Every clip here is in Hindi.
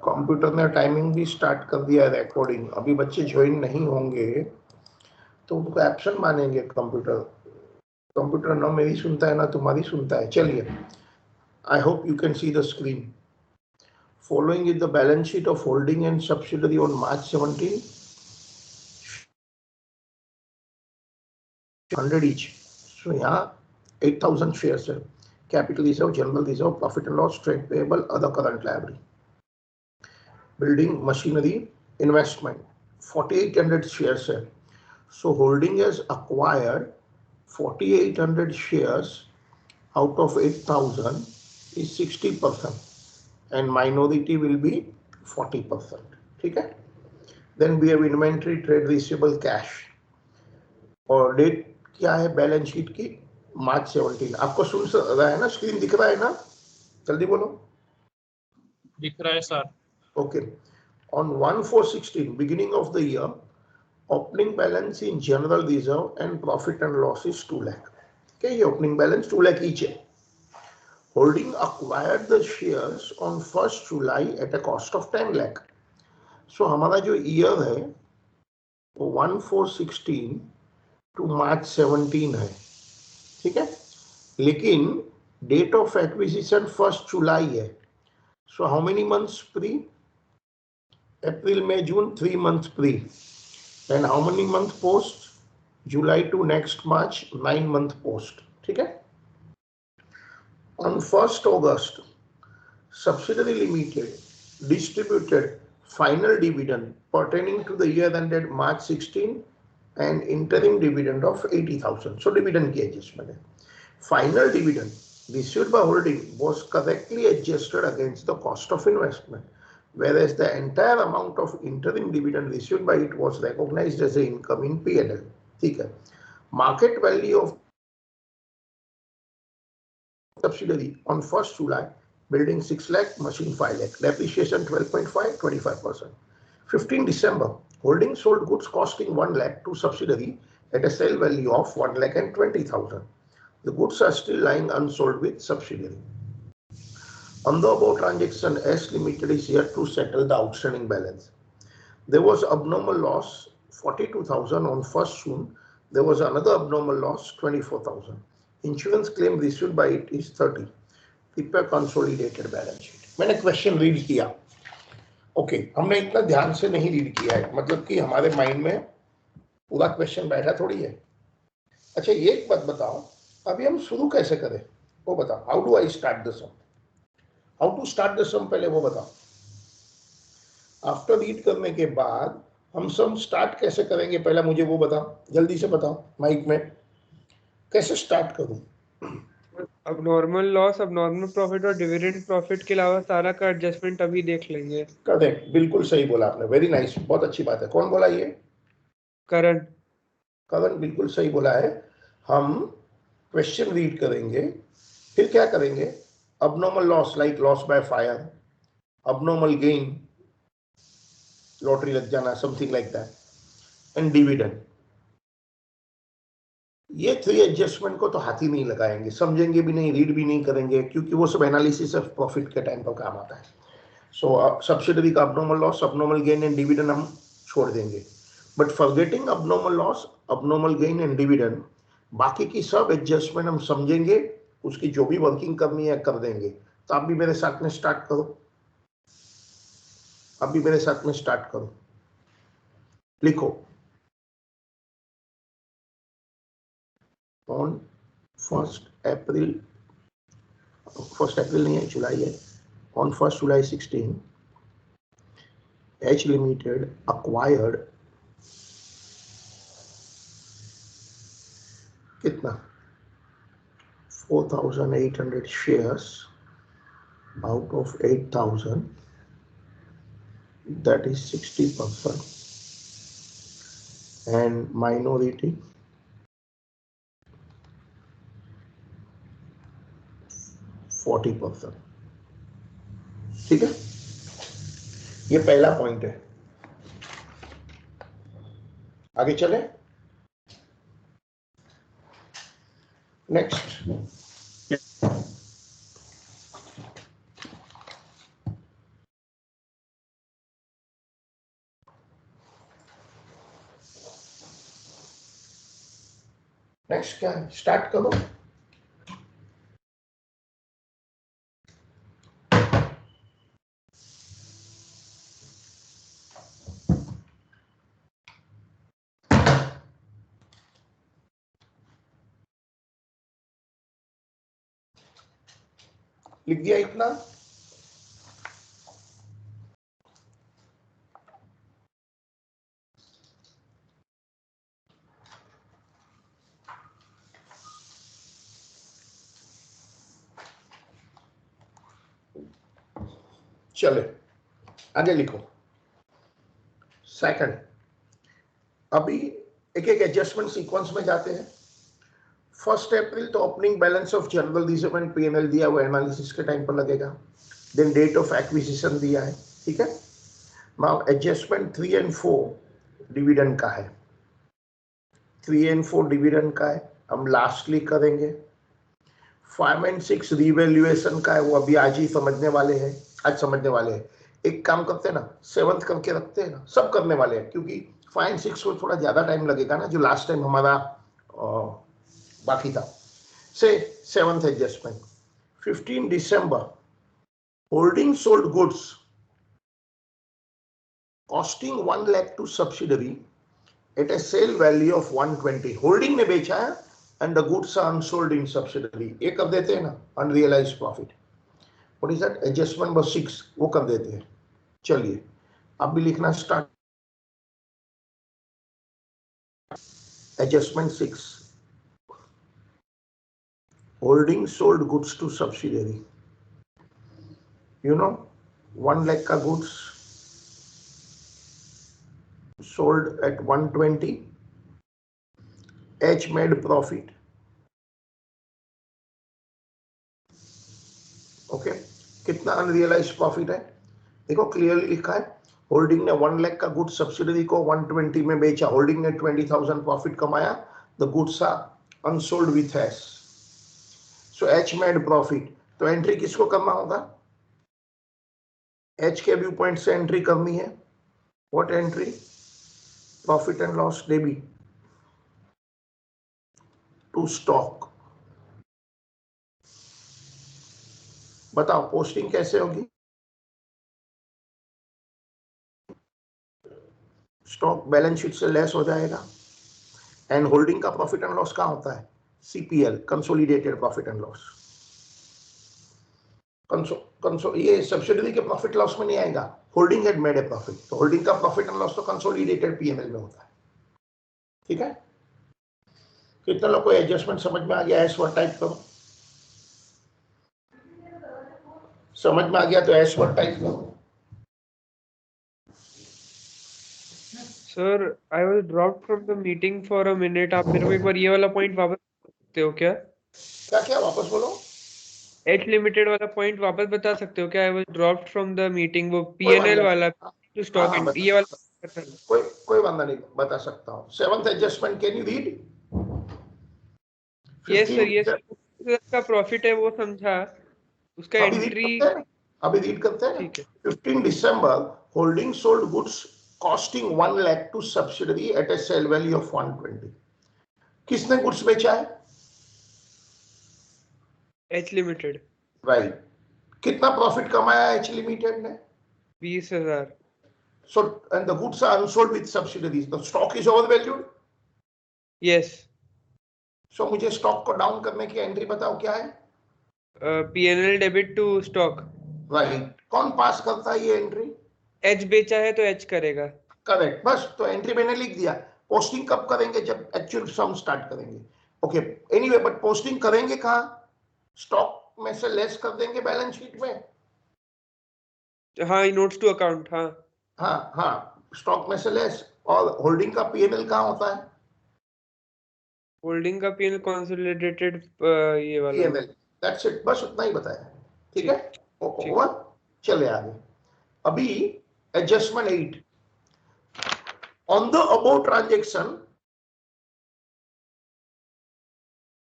कंप्यूटर ने टाइमिंग भी स्टार्ट कर दिया है रिकॉर्डिंग, अभी बच्चे ज्वाइन नहीं होंगे तो उनको एब्सेंट मानेंगे कंप्यूटर। कंप्यूटर ना मेरी सुनता है ना तुम्हारी सुनता है। चलिए, I hope you can see the screen. Following is the balance sheet of holding and subsidiary on March 17, 100 each. So यहाँ 8,000 shares है. Capital reserve, general reserve, profit and loss, trade payable, other current liability. Building, machinery, investment, 4,800 shares है. So holding has acquired 4,800 shares out of 8,000 is 60%. And minority will be 40%. ठीक है? Then we have inventory, trade receivable, cash. और डेट क्या है बैलेंस शीट की? मार्च 17। आपको सुन रहा है ना, स्क्रीन दिख रहा है ना? जल्दी बोलो। दिख रहा है sir. Okay. On 1/4/16, beginning of the year, opening balance in general reserve and profit and loss is 2 lakh. Okay, ये opening balance 2 lakh each है. Holding acquired the shares on 1st July at a cost of 10 lakh. So हमारा जो ईयर है वो 1/4/16 टू मार्च 17 है, ठीक है? लेकिन date of acquisition 1st July है. So how many months pre? April May June, 3 months pre. And how many month post? July to next March, 9 month post. ठीक है? On 1st August, subsidiary limited distributed final dividend pertaining to the year ended March 16 and interim dividend of 80,000. So dividend की adjustment है. Final dividend received by holding was correctly adjusted against the cost of investment, whereas the entire amount of interim dividend received by it was recognized as an income in P&L. ठीक है? Market value of subsidiary on 1st July, building 6 lakh, machine 5 lakh, depreciation 12.5, 25%. 15 December, holding sold goods costing 1 lakh to subsidiary at a sale value of 1 lakh and 20,000. The goods are still lying unsold with subsidiary. On the above transaction, S Limited is yet to settle the outstanding balance. There was abnormal loss 42,000 on 1st June. There was another abnormal loss 24,000. Insurance claim received by it is 30. Prepare consolidated balance sheet. मैंने क्वेश्चन रीड किया. ओके, हमने इतना ध्यान से नहीं रीड किया है, मतलब कि हमारे माइंड में पूरा क्वेश्चन बैठा थोड़ी है. अच्छा, ये एक बात बताओ, अभी हम शुरू कैसे करें वो बताओ. How do I start the sum? How to start the sum पहले वो बताओ. आफ्टर रीड करने के बाद हम सम स्टार्ट कैसे करेंगे पहले मुझे वो बताओ, जल्दी से बताओ माइक में. कैसे स्टार्ट करूं? अब नॉर्मल लॉस, अब नॉर्मल प्रॉफिट और डिविडेंड प्रॉफिट के अलावा सारा का एडजस्टमेंट अभी देख लेंगे. करेक्ट, बिल्कुल सही बोला आपने. वेरी नाइस, बहुत अच्छी बात है. कौन बोला ये? करण. करण बिल्कुल सही बोला है. हम क्वेश्चन रीड करेंगे, फिर क्या करेंगे? abnormal loss like loss by fire, abnormal gain, lottery लग जाना, something like that, and dividend. ये 3 एडजस्टमेंट को तो हाथ ही नहीं लगाएंगे, समझेंगे भी नहीं, रीड भी नहीं करेंगे, क्योंकि वो सब एनालिसिस ऑफ प्रॉफिट के टाइम पर काम आता है. सो सब्सिडरी का abnormal loss, abnormal gain and dividend हम छोड़ देंगे. But forgetting abnormal loss, abnormal gain and dividend, बाकी की सब एडजस्टमेंट हम समझेंगे, उसकी जो भी वर्किंग करनी है कर देंगे. तो आप भी मेरे साथ में स्टार्ट करो. आप भी मेरे साथ में स्टार्ट करो. लिखो. ऑन 1st अप्रैल, 1st अप्रैल नहीं है, जुलाई है. On 1st July 16, H Limited acquired कितना? 4,800 shares out of 8,000. That is 60%. And minority 40%. ठीक है? ये पहला पॉइंट है. आगे चले. नेक्स्ट, नेक्स्ट क्या है, स्टार्ट करो। लिख दिया इतना? चले आगे लिखो। सेकंड, अभी एक एक एडजस्टमेंट सीक्वेंस में जाते हैं। 1 अप्रैल तो opening balance of general reserve and PNL दिया हुआ एनालिसिस के टाइम पर लगेगा। देन डेट ऑफ एक्विजिशन दिया है, ठीक है। नाउ एडजस्टमेंट 3 and 4 डिविडेंड का है, 3 and 4 डिविडेंड का है, हम लास्टली करेंगे। 5 and 6 रिवैल्यूएशन का है, वो अभी आज ही समझने वाले हैं, आज समझने वाले हैं। एक काम करते हैं ना, 7th करके रखते हैं ना, सब करने वाले हैं, क्योंकि 5 and 6 को थोड़ा ज्यादा टाइम लगेगा ना, जो लास्ट टाइम हमारा बाकी था। से 7th adjustment 15 December, holding sold goods costing 1 lakh to subsidiary at a sale value of 120। Holding ने बेचा है and the goods are unsold in subsidiary, ये कर देते हैं ना, unrealised profit. What is that, adjustment number 6, वो कर देते हैं। चलिए अब भी लिखना स्टार्ट। एडजस्टमेंट 6, holding sold goods to subsidiary, you know, 1 lakh का goods sold at 120, H made profit, okay कितना अनरियलाइज्ड प्रॉफिट है देखो, क्लियरली लिखा है। होल्डिंग ने 1 लाख का गुड्स सब्सिडरी को 120 में बेचा, होल्डिंग ने 20,000 प्रॉफिट कमाया, the goods are unsold with S, so H made profit. तो एंट्री किसको करना होगा, एच के व्यू पॉइंट से एंट्री करनी है। What entry, profit and loss debit to stock. बताओ पोस्टिंग कैसे होगी, स्टॉक बैलेंस शीट से लेस हो जाएगा, एंड होल्डिंग का प्रॉफिट एंड लॉस कहाँ होता है, CPL, consolidated profit and loss. ये सब्सिडरी के प्रॉफिट लॉस में नहीं आएगा, holding had made a profit, तो होल्डिंग का प्रॉफिट एंड लॉस तो कंसोलिडेटेड पीएनएल में होता है, ठीक है। कितने लोग को एडजस्टमेंट समझ में आ गया, एस वर्ड टाइप करो, समझ में आ गया तो एस वर्ड टाइप करो। Sir I was dropped from the meeting for a minute, आप मेरे को एक बार ये वाला पॉइंट वापस बता सकते हो क्या? क्या क्या वापस बोलो, एच लिमिटेड वाला पॉइंट वापस बता सकते हो क्या? I was dropped from the meeting, वो कोई पीएनएल वांदा वाला नहीं, टू स्टॉक, हाँ ये वाला। कोई वांदा नहीं, बता सकता हूँ। 7th adjustment can you read, yes sir, 15 का प्रॉफिट है वो समझा, उसका अभी रीड एंट्री करते हैं ना, अभी रीड करते हैं ना। ठीक है। 15 December, holding sold goods costing 1 lakh to subsidiary at a sale value of 120। किसने गुड्स बेचा है, एच लिमिटेड। राइट। कितना प्रॉफिट कमाया एच लिमिटेड ने, 20,000। So and the goods are unsold with subsidiaries, the stock is over valued. Yes. So मुझे स्टॉक को डाउन करने की एंट्री बताओ क्या है, PNL debit to stock. Right. कौन पास करता है ये एंट्री, एच बेचा है तो एच करेगा। करेक्ट, बस तो एंट्री मैंने लिख दिया। पोस्टिंग कब करेंगे, जब एक्चुअल सम स्टार्ट करेंगे, ओके। एनीवे बट पोस्टिंग करेंगे कहाँ, स्टॉक में से लेस कर देंगे बैलेंस शीट में, हाँ नोट्स टू अकाउंट, हाँ। हाँ हाँ, स्टॉक में से लेस। और होल्डिंग का पीएनएल कहाँ होता है, होल्डिंग का पीएनएल कंसोलिडेटेड, ये वाला। पीएनएल, दैट्स इट, बस उतना ही बताया, ठीक है। ठीक। ओवर, चले आगे। अभी adjustment 8, on the above transaction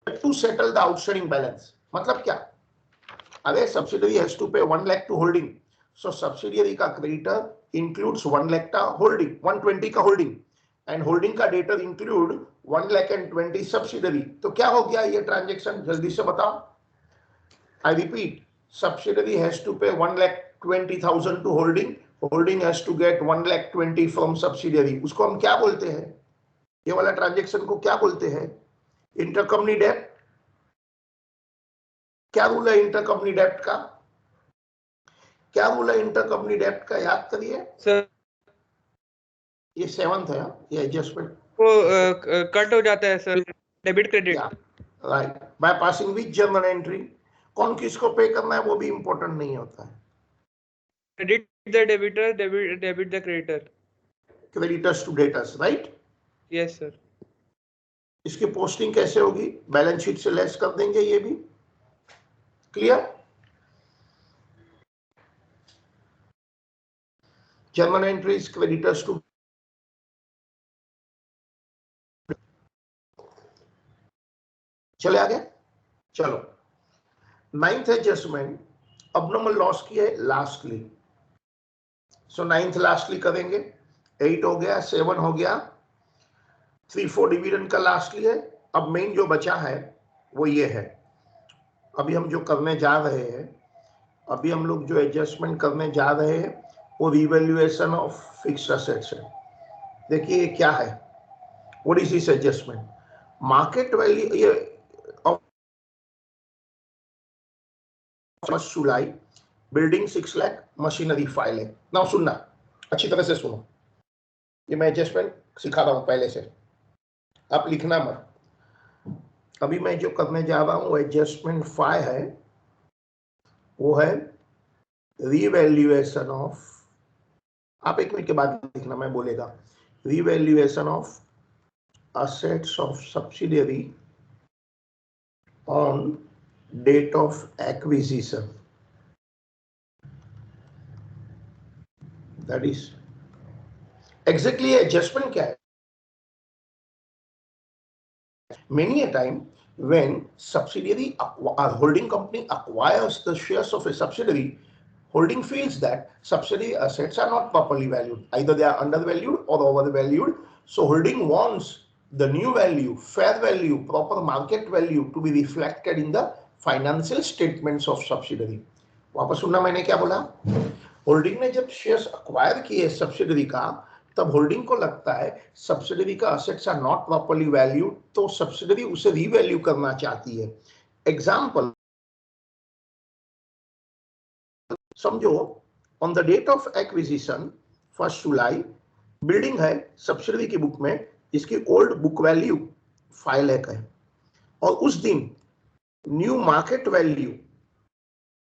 to settle the outstanding balance. मतलब क्या, अरे subsidiary has to pay 1 lakh to holding, so subsidiary का क्रेडिटर इंक्लूड्स 1 lakh का होल्डिंग, 120 का होल्डिंग, एंड होल्डिंग का डेटर इंक्लूड 1,20,000 सब्सिडरी, तो क्या हो गया ये ट्रांजेक्शन, जल्दी से बताओ। I repeat, subsidiary has to pay 1,20,000 to holding, holding has to get 1,20,000 from subsidiary. उसको हम क्या बोलते हैं, ये वाला ट्रांजेक्शन को क्या बोलते हैं, इंटरकंपनी डेब्ट। क्या रूल है इंटरकंपनी डेब्ट का, क्या रूल है इंटरकंपनी डेब्ट का, याद करिए। सर ये 7th है, ये एडजस्टमेंट वो कट हो जाता है sir, debit credit. Right, by passing which journal entry, कौन किसको पे करना है वो भी इंपॉर्टेंट नहीं होता है। Credit the debtor, debit the creditor. Creditors to debtors, right. Yes sir. इसकी पोस्टिंग कैसे होगी, बैलेंस शीट से लेस कर देंगे, ये भी क्लियर। जर्नल एंट्रीज क्रेडिटर्स टू, चले आगे, चलो। 9th एडजस्टमेंट, अबनॉर्मल लॉस की है लास्टली, सो 9th लास्टली करेंगे। 8 हो गया, 7 हो गया, 3-4 डिविडेंड का लास्टली है। अब मेन जो बचा है वो ये है, अभी हम जो करने जा रहे हैं, अभी हम लोग जो एडजस्टमेंट करने जा रहे हैं वो रिवैल्यूएशन ऑफ फिक्स्ड एसेट्स है। देखिए ये क्या है, what is this adjustment, market value, ये फर्स्ट जुलाई, building 6 lakh, machinery 5 lakh. Now सुनना अच्छी तरह से सुनो, ये मैं एडजस्टमेंट सिखा रहा हूं पहले से, आप लिखना मत। अभी मैं जो करने जा रहा हूं वो एडजस्टमेंट 5 है, वो है रिवैल्यूएशन ऑफ, आप 1 मिनट के बाद लिखना, मैं बोलेगा, revaluation of assets of subsidiary on date of acquisition, that is exactly adjustment क्या है। Many a time when subsidiary holding company acquires the shares of a subsidiary, holding feels that subsidiary assets are not properly valued, either they are undervalued or overvalued, so holding wants the new value, fair value, proper market value to be reflected in the financial statements of subsidiary। वापस सुनना मैंने क्या बोला, होल्डिंग ने जब शेयर्स अक्वायर किए सब्सिडरी का, तब होल्डिंग को लगता है सब्सिडरी का assets are not properly valued, तो सब्सिडरी उसे रीवैल्यू करना चाहती है। एग्जांपल समझो, on the date of acquisition 1 July, building है सब्सिडरी की बुक में, इसकी ओल्ड बुक वैल्यू 5 लाख है, और उस दिन न्यू मार्केट वैल्यू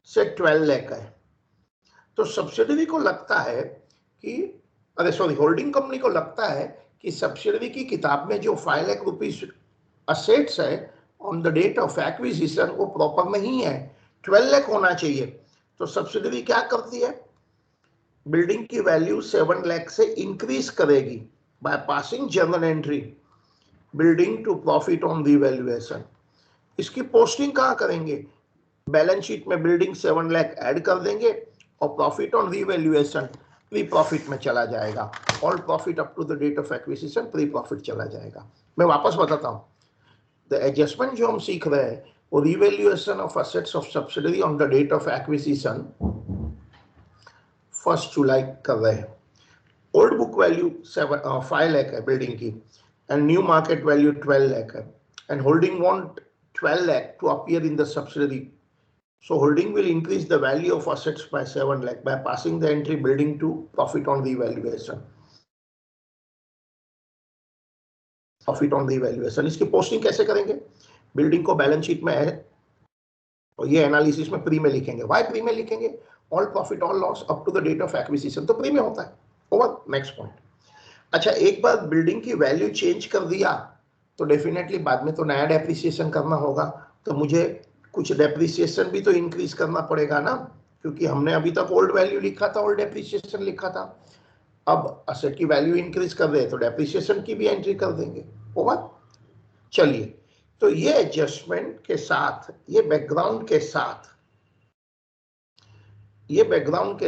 से 12 लाख है। तो सब्सिडरी को लगता है कि, अरे सॉरी, होल्डिंग कंपनी को लगता है कि सब्सिडरी की किताब में जो 5 लाख रुपीस असेट्स है on the date of acquisition वो प्रॉपर नहीं है, 12 लाख होना चाहिए। तो सब्सिडरी क्या करती है, बिल्डिंग की वैल्यू 7 लाख से इंक्रीज करेगी by passing journal entry building to profit on revaluation. इसकी पोस्टिंग कहां करेंगे, बैलेंस शीट में बिल्डिंग 7 लाख ऐड कर देंगे और profit on revaluation pre profit में चला जाएगा, all profit up to the date of acquisition pre profit चला जाएगा। मैं वापस बताता हूं, द एडजस्टमेंट जो हम सीख रहे हैं वो revaluation of assets of subsidiary on the date of acquisition 1 July कर रहे हैं। ओल्ड बुक वैल्यू 5 लाख है बिल्डिंग की, and new market value 12 lakh है, and holding want 12 lakh to appear in the subsidiary. So holding will increase the value of assets by 7 lakh by passing the entry building to profit on revaluation. Profit on revaluation, इसकी पोस्टिंग कैसे करेंगे, बिल्डिंग को बैलेंस शीट में है और ये एनालिसिस में प्री में लिखेंगे। वाई प्री में लिखेंगे, all profit all loss up to the date of acquisition तो प्री में होता है। Over, next point. अच्छा, एक बार बिल्डिंग की वैल्यू चेंज कर दिया तो डेफिनेटली बाद में तो नया डेप्रिसिएशन करना होगा, तो मुझे कुछ डेप्रिसिएशन भी तो इंक्रीज करना पड़ेगा ना, क्योंकि हमने अभी तक ओल्ड वैल्यू लिखा था, ओल्ड डेप्रिसिएशन लिखा था। अब असेट की वैल्यू इंक्रीज कर रहे हैं तो डेप्रिसिएशन की भी एंट्री कर देंगे। ओवर, चलिए, तो ये एडजस्टमेंट के साथ, ये बैकग्राउंड के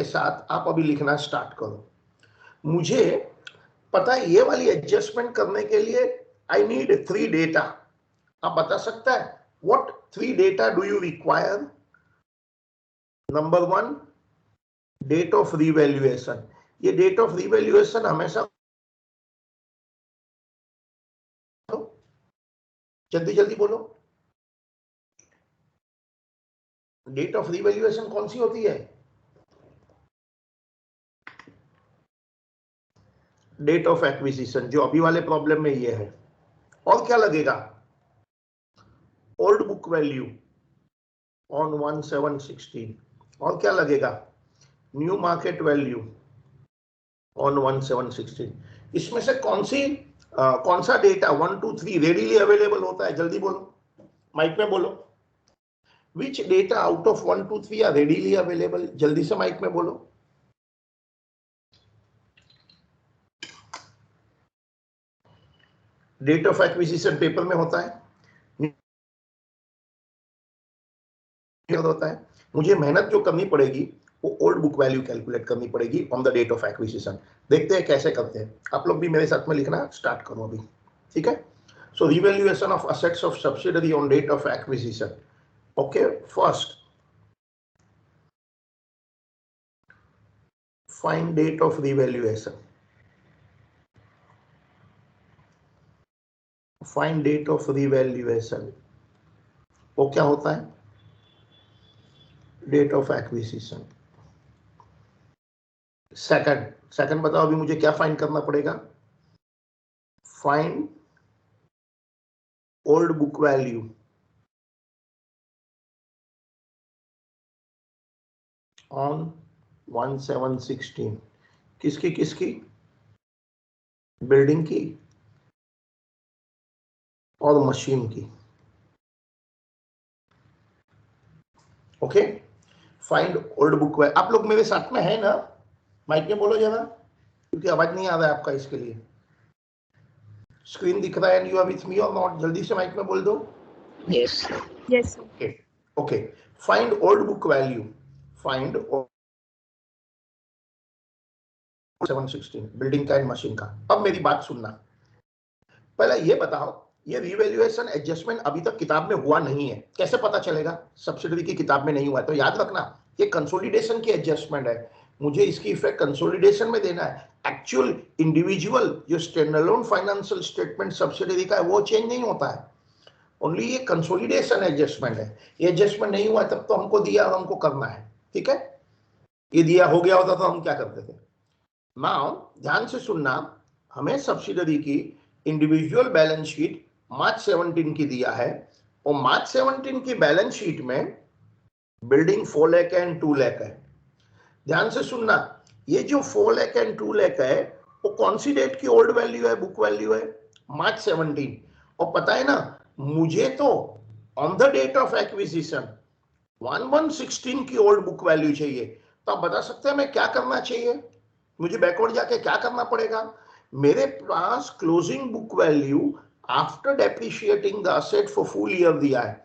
साथ आप अभी लिखना स्टार्ट करो। मुझे पता है ये वाली एडजस्टमेंट करने के लिए आई नीड 3 डेटा। आप बता सकता है what 3 data do you require? Number 1 date of revaluation. ये डेट ऑफ रिवैल्यूएशन हमेशा, जल्दी जल्दी बोलो, डेट ऑफ रिवैल्यूएशन कौन सी होती है? डेट ऑफ एक्विजिशन, जो अभी वाले प्रॉब्लम में ये है। और क्या लगेगा? Old book value on 1/7/16। और क्या लगेगा? New market value on 1/7/16। इसमें से कौन सा डेटा 1 2 3 रेडीली अवेलेबल होता है? जल्दी बोलो, माइक में बोलो। Which data out of 1 2 3 are readily available? जल्दी से माइक में बोलो। डेट ऑफ एक्विजिशन पेपर में होता है, होता है। मुझे मेहनत जो करनी पड़ेगी वो ओल्ड बुक वैल्यू कैलकुलेट करनी पड़ेगी on the date of acquisition. देखते हैं कैसे करते हैं। आप लोग भी मेरे साथ में लिखना स्टार्ट करो अभी, ठीक है? So revaluation of assets of subsidiary on date of acquisition. Okay, first find date of revaluation. Find date of revaluation वो क्या होता है? Date of acquisition. सेकंड बताओ अभी मुझे क्या फाइंड करना पड़ेगा? Find old book value on 1/7/16। किसकी? बिल्डिंग की और मशीन की। Okay, find old book value. आप लोग मेरे साथ में है ना? माइक में बोलो जरा, क्योंकि आवाज नहीं आ रहा है आपका। इसके लिए स्क्रीन दिख रहा है and you are with me और नॉट? जल्दी से माइक में बोल दो। Yes. Yes, sir. Okay, find old book value. Find 7/16 building का एंड मशीन का। अब मेरी बात सुनना, पहले ये बताओ, ये रिवैल्यूएशन एडजस्टमेंट अभी तक किताब में हुआ नहीं है, कैसे पता चलेगा? सब्सिडरी की किताब में नहीं हुआ है, तो याद रखना ये कंसोलिडेशन की एडजस्टमेंट है। मुझे इसकी इफेक्ट कंसोलिडेशन में देना है। एक्चुअल इंडिविजुअल जो स्टैंडअलोन फाइनेंशियल स्टेटमेंट सब्सिडरी का है वो चेंज नहीं होता है, ओनली ये कंसोलिडेशन एडजस्टमेंट है। ये एडजस्टमेंट नहीं हुआ तब तो हमको दिया और हमको करना है, ठीक है? ये दिया हो गया होता तो हम क्या करते थे? नाउ ध्यान से सुनना, हमें सब्सिडरी की इंडिविजुअल बैलेंस शीट मार्च 17 की दिया है, और मार्च 17 की बैलेंस शीट में बिल्डिंग 4 लाख एंड 2 लाख है। ध्यान से सुनना, ये जो 4 लाख एंड 2 लाख है वो कौन सी डेट की ओल्ड वैल्यू है? बुक वैल्यू है मार्च 17। और पता है ना, मुझे तो on the date of acquisition 1/16 की ओल्ड बुक वैल्यू चाहिए। तो आप बता सकते हैं मैं क्या करना चाहिए? मुझे बैकवर्ड जाके क्या करना पड़ेगा? मेरे पास closing book value after depreciating the asset for full year दिया है।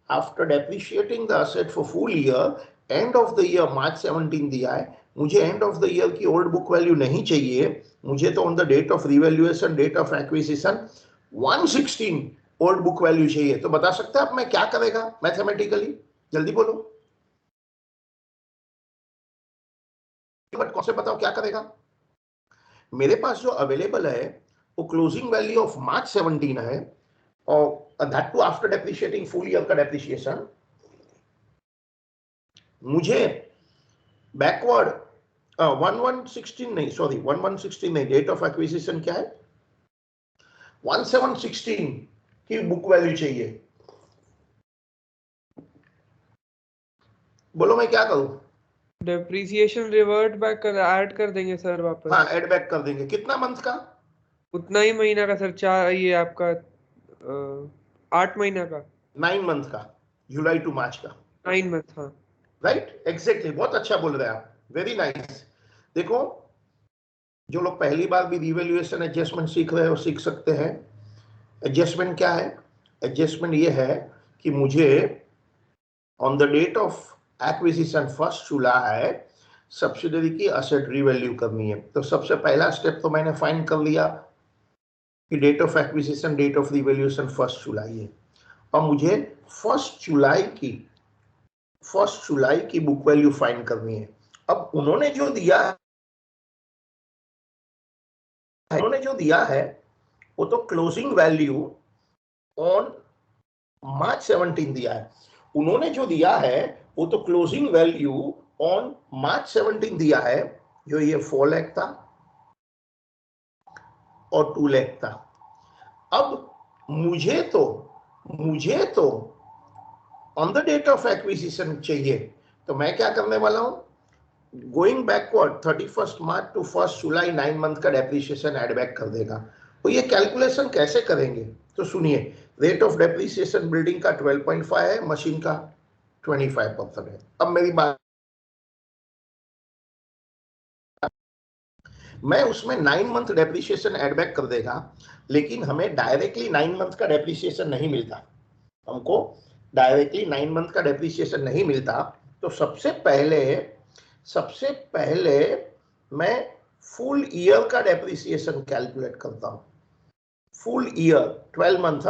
After depreciating the asset for full year end of the year March 17 दिया है। मुझे एंड ऑफ द ईयर की ओल्ड बुक वैल्यू नहीं चाहिए, मुझे तो on the date of revaluation, date of acquisition 1/16 old book value चाहिए। तो बता सकते हैं आप मैं क्या करेगा मैथमेटिकली? जल्दी बोलो, बट कौन से बताओ क्या करेगा? मेरे पास जो अवेलेबल है वो क्लोजिंग वैल्यू ऑफ मार्च 17 है, और that to after depreciating full year का डेप्रिशिएशन। मुझे बैकवर्ड 1/16 नहीं, सॉरी 1/16 नहीं, डेट ऑफ एक्विजिशन क्या है? 1/7/16 की बुक वैल्यू चाहिए। बोलो मैं क्या करूं? डेप्रिसिएशन रिवर्ट बैक कर ऐड कर देंगे सर वापस। हाँ, एड बैक कर देंगे। कितना मंथ का? उतना ही महीना का सर, 4 ये आपका 8 महीना का। 9 मंथ का, जुलाई टू मार्च का। 9 मंथ, हाँ। राइट, एग्जैक्टली, बहुत अच्छा बोल रहे हैं आप, वेरी नाइस। देखो, जो लोग पहली बार भी रिवैल्यूएशन एडजस्टमेंट सीख रहे हो सीख सकते हैं। एडजस्टमेंट क्या है? एडजस्टमेंट ये है कि मुझे on the date of acquisition 1 July subsidiary की असेट रिवैल्यू करनी है। तो सबसे पहला स्टेप तो मैंने फाइंड कर लिया कि date of acquisition, date of revaluation 1 July है। और मुझे 1 जुलाई की बुक वैल्यू फाइंड करनी है। अब उन्होंने जो दिया है वो तो क्लोजिंग वैल्यू ऑन मार्च 17 दिया है। उन्होंने जो दिया है वो तो क्लोजिंग वैल्यू ऑन मार्च 17 दिया है, जो ये 4 लाख था और 2 लाख था। अब मुझे तो on the date of acquisition चाहिए, तो मैं क्या करने वाला हूं, going backward 31 March to 1 July 9 month का डेप्रिसिएशन ऐड बैक कर देगा। तो ये कैलकुलेशन कैसे करेंगे, तो सुनिए, रेट ऑफ डेप्रिसिएशन बिल्डिंग का 12.5 है, मशीन का 25% है। अब मेरी बात, मैं उसमें 9 मंथ डेप्रिसिएशन ऐड बैक कर देगा, लेकिन हमें डायरेक्टली 9 मंथ का डेप्रिसिएशन नहीं मिलता, हमको डायरेक्टली 9 मंथ का डेप्रिसिएशन नहीं मिलता। तो सबसे पहले मैं फुल ईयर का डेप्रिसिएशन कैलकुलेट करता हूं, फुल ईयर 12 मंथ,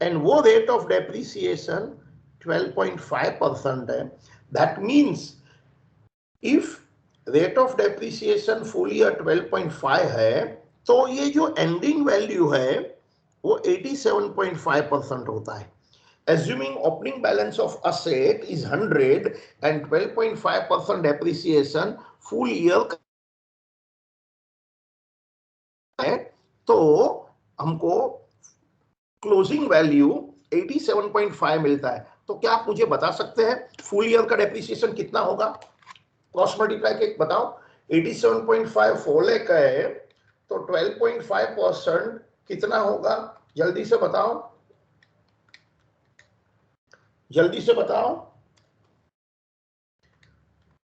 एंड वो रेट ऑफ डेप्रिसिएशन 12.5% है। That means if rate of depreciation full year 12.5 है, तो ये जो एंडिंग वैल्यू है वो 87.5% होता है। Assuming opening balance of asset is 100 and 12.5% depreciation full year है, तो हमको क्लोजिंग वैल्यू 87.5 मिलता है। तो क्या आप मुझे बता सकते हैं फुल ईयर का डेप्रिसिएशन कितना होगा? क्रॉस मल्टीप्लाई के बताओ। 87.5 4 लाख का है, तो 12.5% कितना होगा? जल्दी से बताओ, जल्दी से बताओ।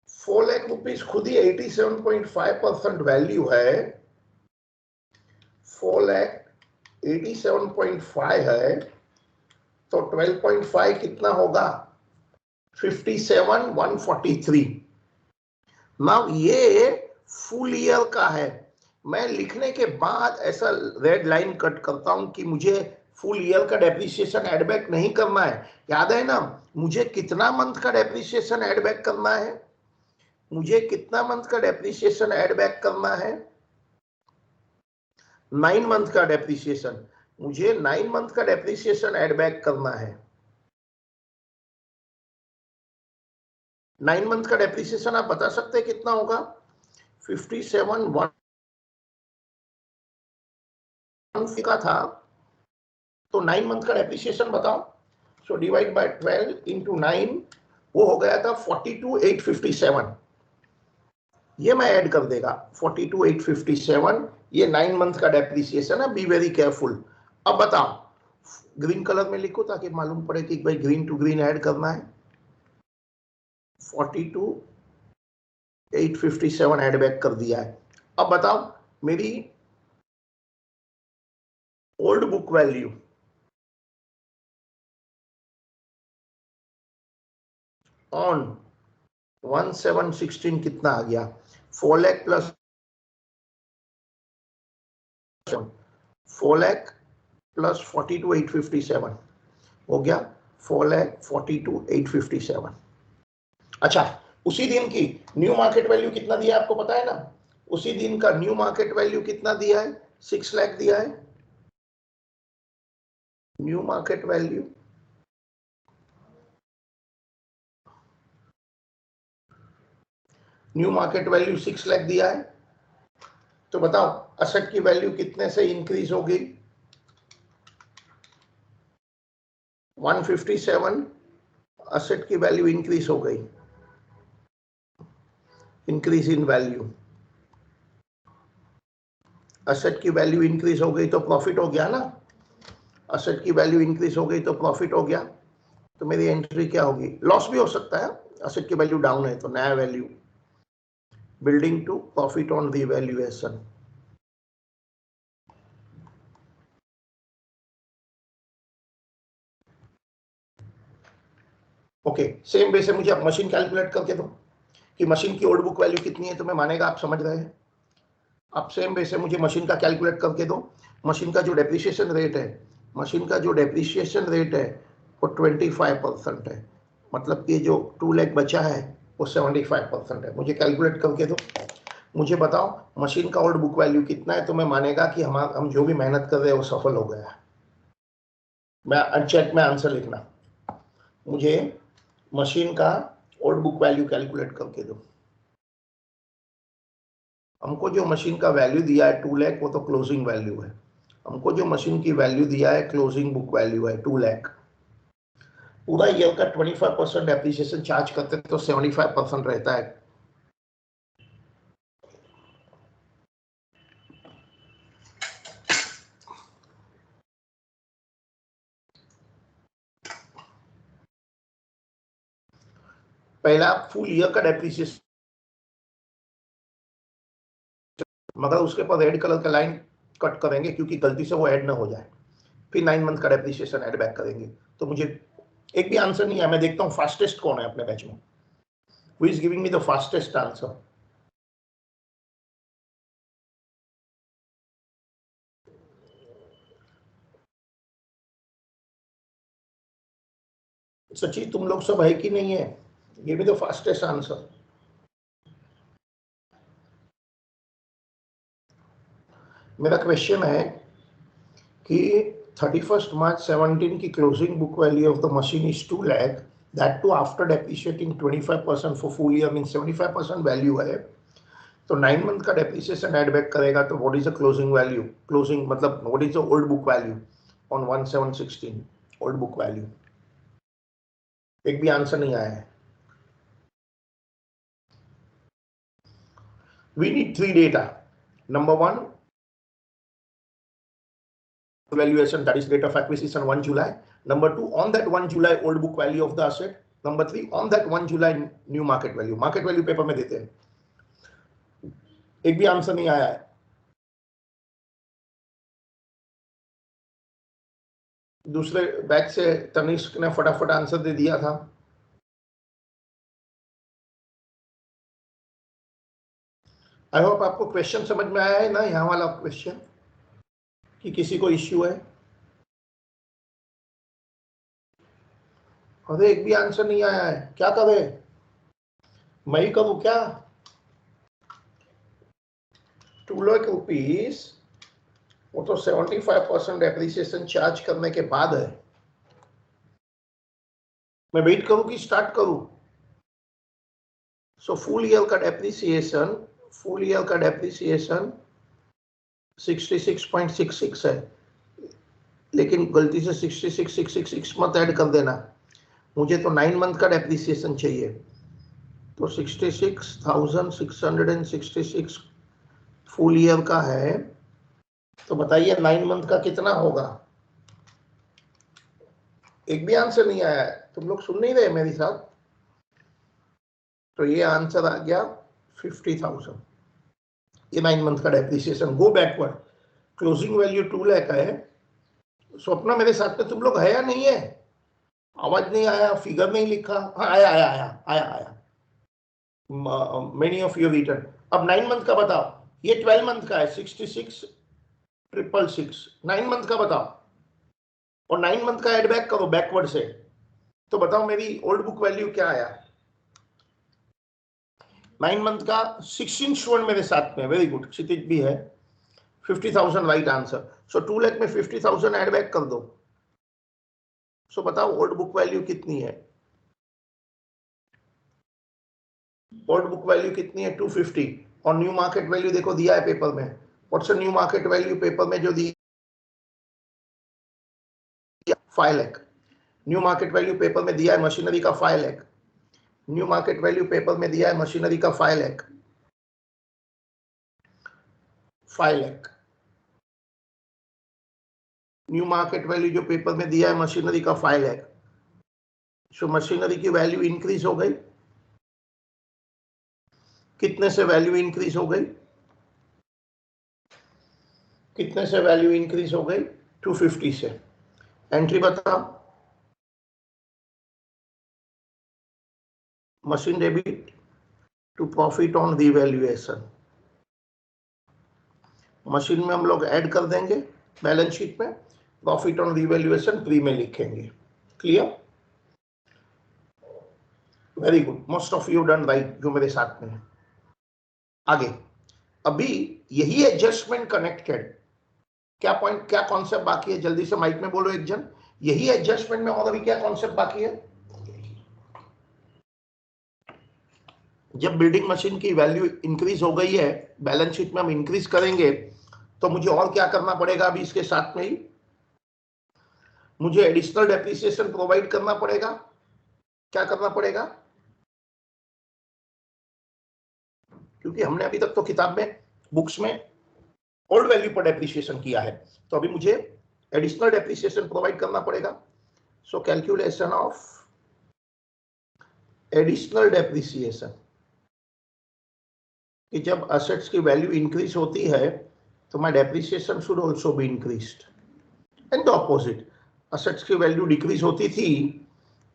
4 लाख रुपीज खुद ही 87.5% वैल्यू है। 4 लाख 87.5 है, तो 12.5 कितना होगा? 57,143। नाउ ये फुल ईयर का है। मैं लिखने के बाद ऐसा रेड लाइन कट करता हूं कि मुझे फुल ईयर का डेप्रिसिएशन ऐड बैक नहीं करना है। याद है ना, मुझे कितना मंथ का डेप्रिसिएशन ऐड बैक करना है? मुझे कितना मंथ का डेप्रिसिएशन ऐड बैक करना है? 9 मंथ का डेप्रिसिएशन। मुझे 9 मंथ का डेप्रिसिएशन ऐड बैक करना है। 9 मंथ का डेप्रिसिएशन आप बता सकते हैं कितना होगा? 57,143 का था, तो 9 मंथ का डेप्रिसिएशन बताओ। सो डिवाइड बाय 12 इंटू 9, वो हो गया था 42,857। ये मैं ऐड कर देगा 42,857। ये 9 मंथ का डेप्रिसिएशन है। Be very careful. अब बताओ, ग्रीन कलर में लिखो ताकि मालूम पड़े कि भाई ग्रीन टू ग्रीन ऐड करना है। 42,857 ऐड बैक कर दिया है। अब बताओ, मेरी ओल्ड बुक वैल्यू ऑन 1/7/16 कितना आ गया? 4 लाख प्लस 4 लाख प्लस 42,857 हो गया 4,42,857। अच्छा, उसी दिन की न्यू मार्केट वैल्यू कितना दिया आपको पता है ना? उसी दिन का न्यू मार्केट वैल्यू कितना दिया है? 6 लाख दिया है। New market value new market value 6 lakh दिया है। तो बताओ असेट की वैल्यू कितने से इंक्रीज हो गई? 157। असेट की वैल्यू इंक्रीज हो गई, इंक्रीज इन वैल्यू। असेट की वैल्यू इंक्रीज हो गई तो प्रॉफिट हो गया ना? असेट की वैल्यू इंक्रीज हो गई तो प्रॉफिट हो गया। तो मेरी एंट्री क्या होगी? लॉस भी हो सकता है, असेट की वैल्यू डाउन है तो नया value, building to profit on revaluation. Okay, same way से मुझे अब मशीन कैलकुलेट करके दो कि मशीन की ओल्ड बुक वैल्यू कितनी है, तो मैं मानेगा आप समझ रहे हैं। अब सेम वे से मुझे मशीन का कैलकुलेट करके दो। मशीन का जो डेप्रिसिएशन रेट है, मशीन का जो डेप्रिसिएशन रेट है वो 25% है, मतलब कि जो 2 लाख बचा है वो 75% है। मुझे कैलकुलेट करके दो, मुझे बताओ मशीन का ओल्ड बुक वैल्यू कितना है, तो मैं मानेगा कि हम जो भी मेहनत कर रहे हैं वो सफल हो गया है। मैं चेक में आंसर लिखना, मुझे मशीन का ओल्ड बुक वैल्यू कैलकुलेट करके दो। हमको जो मशीन का वैल्यू दिया है 2 लाख, वो तो क्लोजिंग वैल्यू है। हमको जो मशीन की वैल्यू दिया है क्लोजिंग बुक वैल्यू है 2 लाख। पूरा ईयर का 25% डेप्रिसिएशन चार्ज करते तो 75% रहता है। पहला फुल ईयर का डेप्रिसिएशन, मगर उसके पर रेड कलर का लाइन कट करेंगे क्योंकि गलती से वो ऐड ना हो जाए। फिर 9 मंथ का डेप्रिसिएशन ऐड बैक करेंगे। तो मुझे एक भी आंसर नहीं है। मैं देखता हूँ फास्टेस्ट कौन है अपने बैच में, who is giving me the fastest answer. Sachi तुम लोग सब है कि नहीं है? Give me the fastest answer. मेरा क्वेश्चन है कि 31 मार्च 17 की closing book value of the machine is 2 lakh, that to after depreciating 25% for full year, mean 75% value है। तो 9 मंथ का डेप्रिसिएशन ऐड बैक करेगा तो what is the closing value, closing मतलब what is the old book value on 1716 old book value. एक भी आंसर नहीं आया है। We need 3 data. Number 1, valuation, that is date of acquisition 1 July. Number 2, on that 1 July old book value of the asset. Number 3, on that 1 July new market value. Market value paper में देते हैं। एक भी आंसर नहीं आया है। दूसरे बैच से तनिष्क ने फटाफट आंसर दे दिया था। आई होप आपको क्वेश्चन समझ में आया है ना, यहाँ वाला क्वेश्चन, कि किसी को इश्यू है? अरे एक भी आंसर नहीं आया है, क्या करें? मैं ही करूँ क्या? 2 लाख रुपीज वो तो 75% डेप्रिसिएशन चार्ज करने के बाद है। मैं वेट करूं कि स्टार्ट करूं? सो फुल ईयर का डेप्रिसिएशन 66.66 है, लेकिन गलती से 66,666 मत ऐड कर देना। मुझे तो 9 मंथ का डेप्रिसिएशन चाहिए। तो 66,666 फुल ईयर का है, तो बताइए 9 मंथ का कितना होगा? एक भी आंसर नहीं आया है। तुम लोग सुन नहीं रहे मेरे साथ? तो ये आंसर आ गया 50,000। ये 9 मंथ का डेप्रिसिएशन। गो बैकवर्ड, क्लोजिंग वैल्यू 2 लाख है। स्वप्ना मेरे साथ में तुम लोग है या नहीं है? आवाज नहीं आया, फिगर नहीं लिखा। हाँ आया आया आया आया आया। Many of you return. अब 9 मंथ का बताओ। ये 12 मंथ का है 66,666। 9 मंथ का बताओ, और 9 मंथ का एड बैक करो बैकवर्ड से। तो बताओ मेरी ओल्ड बुक वैल्यू क्या आया 9 मंथ का? 16 स्टूडेंट मेरे साथ में, वेरी गुड, क्षितिज भी है। 50,000 राइट आंसर। सो 2 लाख में 50,000 एड बैक कर दो। सो बताओ ओल्ड बुक वैल्यू कितनी है? ओल्ड बुक वैल्यू कितनी है? 250। और न्यू मार्केट वैल्यू देखो दिया है पेपर में। What's new market value paper में जो दी? 5 lakh. New market value paper में दिया है मशीनरी का 5 lakh. New market value paper में दिया है मशीनरी का 5 lakh. 5 lakh new market value जो पेपर में दिया है मशीनरी का 5 लाख। सो मशीनरी की वैल्यू इंक्रीज हो गई। कितने से वैल्यू इंक्रीज हो गई? कितने से वैल्यू इंक्रीज हो गई? 250 से। एंट्री बताओ। Machine debit to profit on revaluation. Machine में हम लोग ऐड कर देंगे बैलेंस शीट में प्रॉफिट ऑन रिवैल्यूएशन प्री में लिखेंगे। Clear? Very good, most of you done right जो मेरे साथ में है। आगे अभी यही एडजस्टमेंट कनेक्टेड, क्या पॉइंट, क्या कॉन्सेप्ट बाकी है? जल्दी से माइक में बोलो एक जन। यही एडजस्टमेंट में और अभी क्या कॉन्सेप्ट बाकी है? जब बिल्डिंग मशीन की वैल्यू इंक्रीज हो गई है, बैलेंस शीट में हम इंक्रीज करेंगे, तो मुझे और क्या करना पड़ेगा? अभी इसके साथ में ही मुझे एडिशनल डेप्रिसिएशन प्रोवाइड करना पड़ेगा। क्या करना पड़ेगा? क्योंकि हमने अभी तक तो किताब में, बुक्स में ओल्ड वैल्यू पर डेप्रिसिएशन किया है, तो अभी मुझे एडिशनल डेप्रिसिएशन प्रोवाइड करना पड़ेगा। So calculation of additional depreciation, कि जब असेट्स की वैल्यू इंक्रीज होती है तो my depreciation should also be increased, and the opposite, assets की वैल्यू डिक्रीज होती थी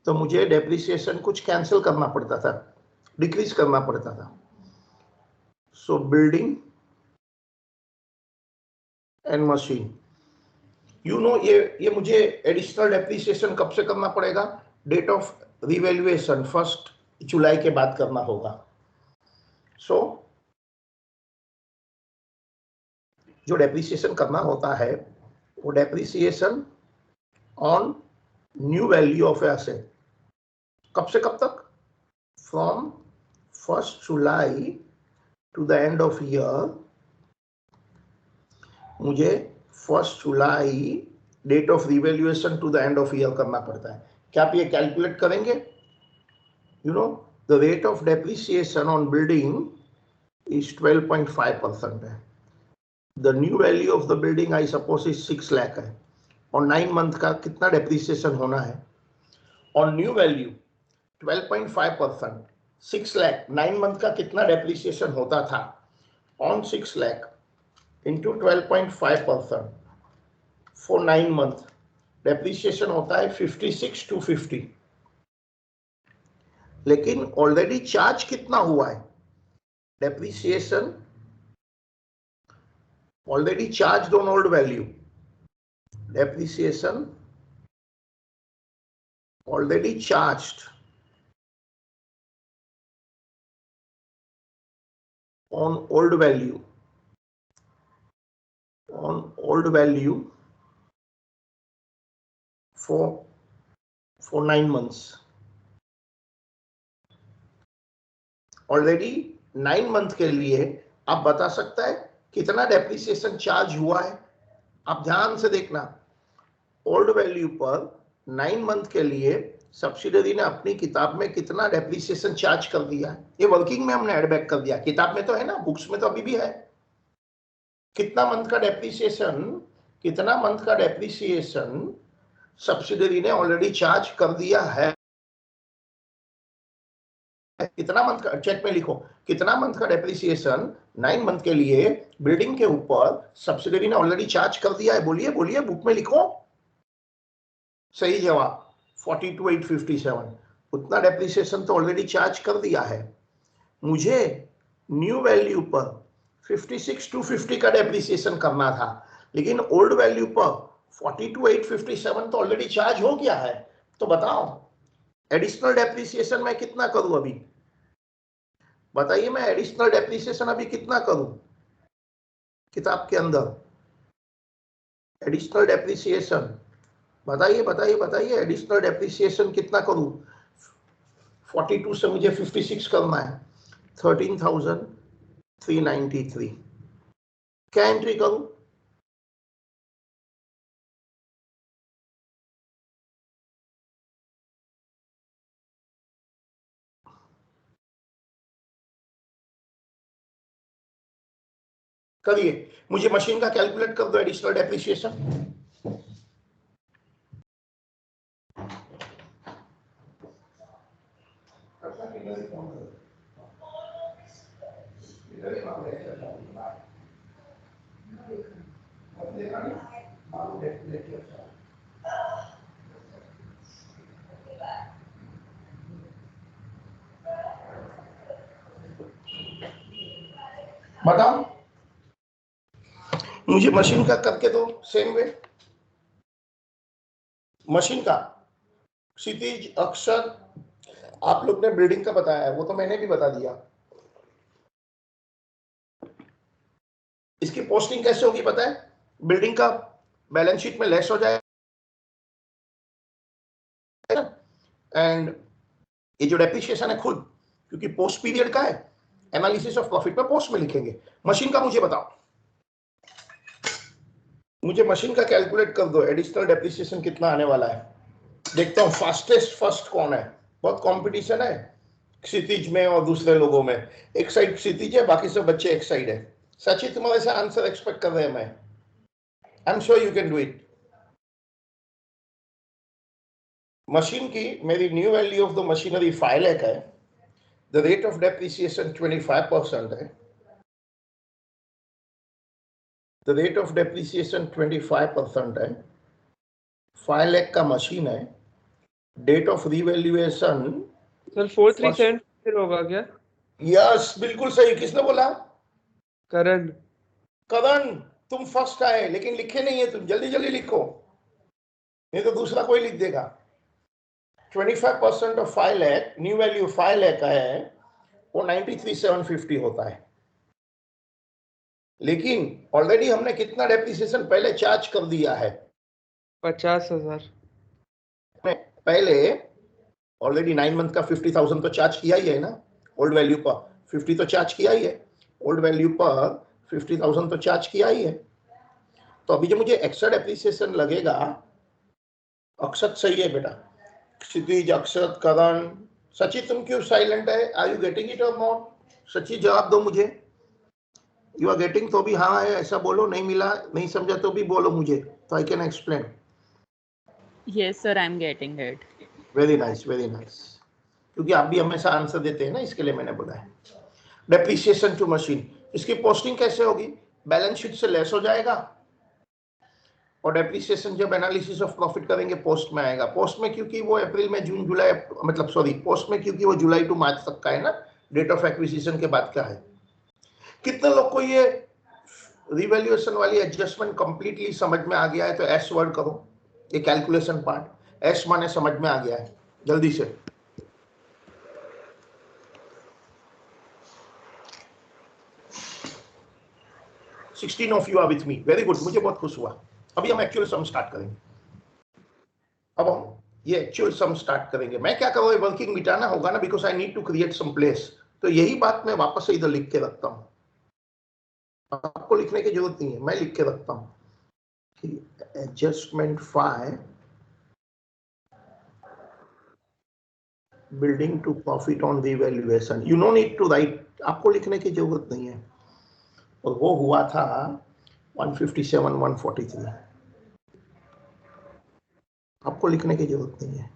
तो मुझे डेप्रिसिएशन कुछ कैंसिल करना पड़ता था, डिक्रीज करना पड़ता था। सो building and machine, you know, ये मुझे एडिशनल डेप्रिसिएशन कब से करना पड़ेगा? डेट ऑफ रिवैल्यूएशन 1 जुलाई के बाद करना होगा। सो जो डेप्रिसिएशन करना होता है वो depreciation on new value of asset, कब से कब तक? फ्रॉम 1 जुलाई to the end of year. मुझे 1 जुलाई date of revaluation to the end of year करना पड़ता है। क्या आप ये कैलकुलेट करेंगे? You know the rate of depreciation on building is 12.5% है। The new value of the building I suppose is 6 lakh है, और 9 मंथ का कितना डेप्रिसिएशन होना है? On new value 12.5%, 6 lakh, 9 month का कितना डेप्रिसिएशन होता था? On 6 lakh into 12.5% for 9 month, depreciation होता है 56,250। लेकिन ऑलरेडी चार्ज कितना हुआ है? Depreciation already charge on old value, depreciation already charged on old value, on old value for 9 months. Already 9 month के लिए आप बता सकता है कितना डेप्रिसिएशन चार्ज हुआ है? आप ध्यान से देखना, ओल्ड वैल्यू पर 9 मंथ के लिए सब्सिडरी ने अपनी किताब में कितना डेप्रिसिएशन चार्ज कर दिया है? ये वर्किंग में हमने एड बैक कर दिया, किताब में तो है ना, बुक्स में तो अभी भी है। कितना मंथ का डेप्रिसिएशन, कितना मंथ का डेप्रिसिएशन सब्सिडरी ने ऑलरेडी चार्ज कर दिया है? कितना मंथ का, चेक में लिखो, कितना मंथ का डेप्रिसिएशन 9 मंथ के लिए बिल्डिंग के ऊपर सब्सिडरी ने ऑलरेडी चार्ज कर दिया है? बोलिए बोलिए, बुक में लिखो। सही जवाब 42,857, उतना डेप्रिसिएशन तो ऑलरेडी चार्ज कर दिया है। मुझे न्यू वैल्यू पर 56,250 का डेप्रिसिएशन करना था, लेकिन ओल्ड वैल्यू पर 42,857 तो ऑलरेडी चार्ज हो गया है। तो बताओ एडिशनल डेप्रिसिएशन मैं कितना करूं अभी? बताइए, मैं एडिशनल डेप्रिसिएशन अभी कितना करूं? किताब के अंदर एडिशनल डेप्रिसिएशन बताइए बताइए बताइए, एडिशनल डेप्रिसिएशन कितना करूं? 42 से मुझे 56 करना है, 13,393। क्या एंट्री करूं? करिए, मुझे मशीन का कैलकुलेट कर दो एडिशनल डेप्रिसिएशन। बताओ, मुझे मशीन का करके दो सेम वे। मशीन का क्षितिज अक्षर आप लोग ने बिल्डिंग का बताया है, वो तो मैंने भी बता दिया। इसकी पोस्टिंग कैसे होगी पता है? बिल्डिंग का बैलेंस शीट में लेस हो जाएगा एंड ये जो डेप्रिसिएशन है खुद, क्योंकि पोस्ट पीरियड का है, एनालिसिस ऑफ प्रॉफिट में पोस्ट में लिखेंगे। मशीन का मुझे बताओ, मुझे मशीन का कैलकुलेट कर दो, एडिशनल डेप्रिसिएशन कितना आने वाला है। देखता हूं फास्टेस्ट फर्स्ट कौन है। बहुत कंपटीशन है क्षितिज में और दूसरे लोगों में। एक साइड क्षितिज है, बाकी सब बच्चे एक साइड है। सची तुम्हारे से आंसर एक्सपेक्ट कर रहे हैं मैं। I am sure you can do it. Machine की मेरी new value of the machinery 5 lakh है, द रेट ऑफ डेप्रिसिएशन 25% है, द रेट ऑफ डेप्रिसिएशन 25% है, 5 लाख का मशीन है, डेट ऑफ रिवैल्यूएशन सर 437 होगा क्या? यस बिल्कुल सही। किसने बोला? करण। करण, तुम फर्स्ट आए लेकिन लिखे नहीं है तुम, जल्दी जल्दी लिखो नहीं तो दूसरा कोई लिख देगा। 25% of 5 lakh, new value 5 lakh का है, वो 93,750 होता है। लेकिन ऑलरेडी हमने कितना डेप्रिसिएशन पहले चार्ज कर दिया है? 50,000। पहले ऑलरेडी 9 मंथ का 50,000 तो चार्ज किया ही है ना, ओल्ड वैल्यू पर 50 तो चार्ज किया ही है, ओल्ड वैल्यू पर 50,000 तो चार्ज किया ही है। तो अभी जो मुझे एक्स्ट्रा डेप्रिसिएशन लगेगा, अक्षत सही है बेटा, क्षितिज अक्षत करण। सची तुम क्यों साइलेंट है? आर यू गेटिंग इट और नॉट? सची जवाब दो मुझे। यू आर गेटिंग तो भी हाँ है ऐसा बोलो, नहीं मिला नहीं समझा तो भी बोलो मुझे, तो I can explain. Yes, sir, I'm getting it. Very nice very nice, क्योंकि आप भी हमेशा आंसर देते हैं ना, इसके लिए मैंने बोला है। डेप्रिसिएशन टू मशीन, इसकी पोस्टिंग कैसे होगी? बैलेंस शीट से लेस हो जाएगा और डेप्रिसिएशन जब एनालिसिस ऑफ प्रॉफिट करेंगे पोस्ट में आएगा। पोस्ट में क्योंकि वो अप्रैल में जून जुलाई, मतलब सॉरी पोस्ट में क्योंकि वो जुलाई टू मार्च तक का है ना, डेट ऑफ एक्विजिशन के बाद का है। कितने लोग को ये रिवैल्यूएशन वाली एडजस्टमेंट कंप्लीटली समझ में आ गया है? तो एस वर्ड करो, ये कैलकुलेशन पार्ट एस माने समझ में आ गया है, जल्दी से। Sixteen of you are with me, very good, मुझे बहुत खुश हुआ। अभी हम एक्चुअल सम स्टार्ट करेंगे। अब हम ये एक्चुअल सम स्टार्ट करेंगे। मैं क्या करूँ, वर्किंग मिटाना होगा ना, because I need to create some place. तो यही बात मैं वापस से इधर लिख के रखता हूँ, आपको लिखने की जरूरत नहीं है, मैं लिख के रखता हूँ कि adjustment 5 building to profit on revaluation. You no need to write, आपको लिखने की जरूरत नहीं है। और वो हुआ था 157 143, आपको लिखने की जरूरत नहीं है।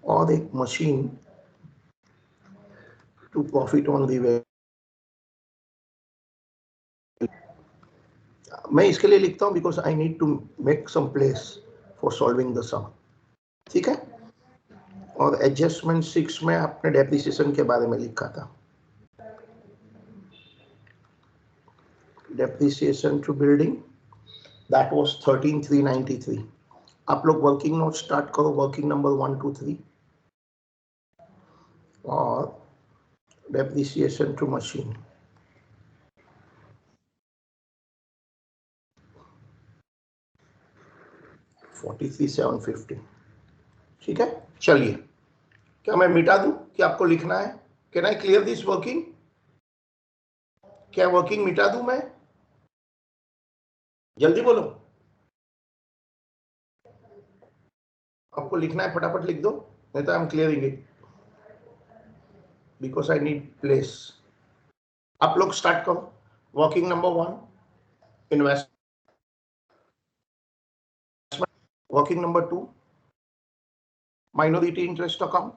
और एक machine to profit on revaluation, मैं इसके लिए लिखता हूं because I need to make some place for solving the sum, ठीक है। और एडजस्टमेंट 6 में आपने डेप्रिसिएशन के बारे में लिखा था, depreciation to building that was 13,393। आप लोग वर्किंग नोट स्टार्ट करो, वर्किंग नंबर 1 2 3, और डेप्रिसिएशन टू मशीन 43,750, ठीक है। चलिए, क्या मैं मिटा दूं कि आपको लिखना है? Can I clear this working? क्या वर्किंग मिटा दूं मैं? जल्दी बोलो, आपको लिखना है फटाफट लिख दो, नहीं तो I am clearing it because I need place. आप लोग स्टार्ट करो। Working number 1 invest, working number 2 minority interest account,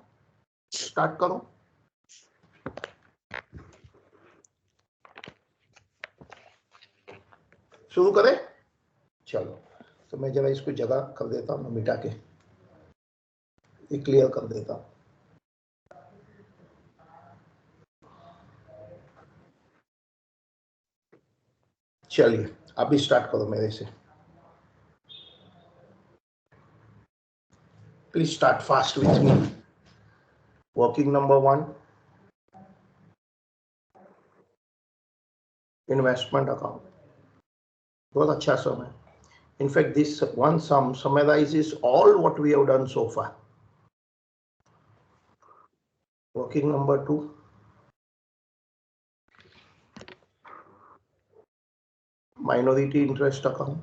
start करो। शुरू करें? चलो, तो मैं जरा इसको जगह कर देता हूँ, मिटा के ये क्लियर कर देता हूँ। चलिए अभी स्टार्ट करो मेरे से, please start fast with me. Working number 1, investment account, बहुत अच्छा सम है। In fact, this one sum summarizes all what we have done so far. Working number 2, minority interest account.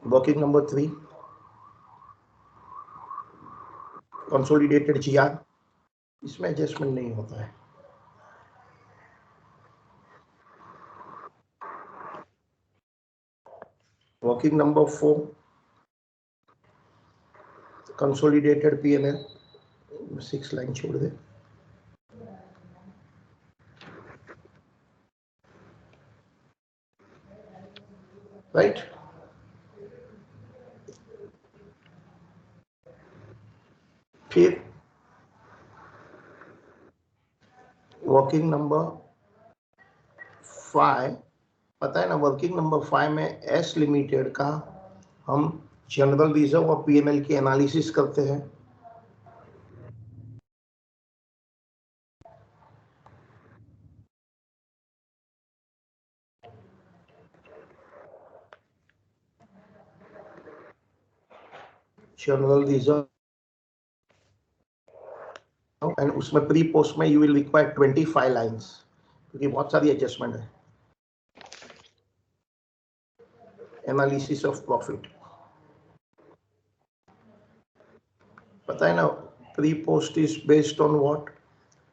Working number 3, consolidated GR. इसमें एडजस्टमेंट नहीं होता है। Working number 4, consolidated P&L, 6 line छोड़ दे। राइट, फिर वर्किंग नंबर 5, पता है ना, वर्किंग नंबर 5 में एस लिमिटेड का हम जनरल रिजर्व और पीएनएल की एनालिसिस करते हैं। जनरल रिजर्व एंड उसमें प्री पोस्ट में यू विल रिक्वायर 25 लाइंस, क्योंकि बहुत सारी एडजस्टमेंट है। एनालिसिस ऑफ प्रॉफिट, पता है ना, pre post is based on what,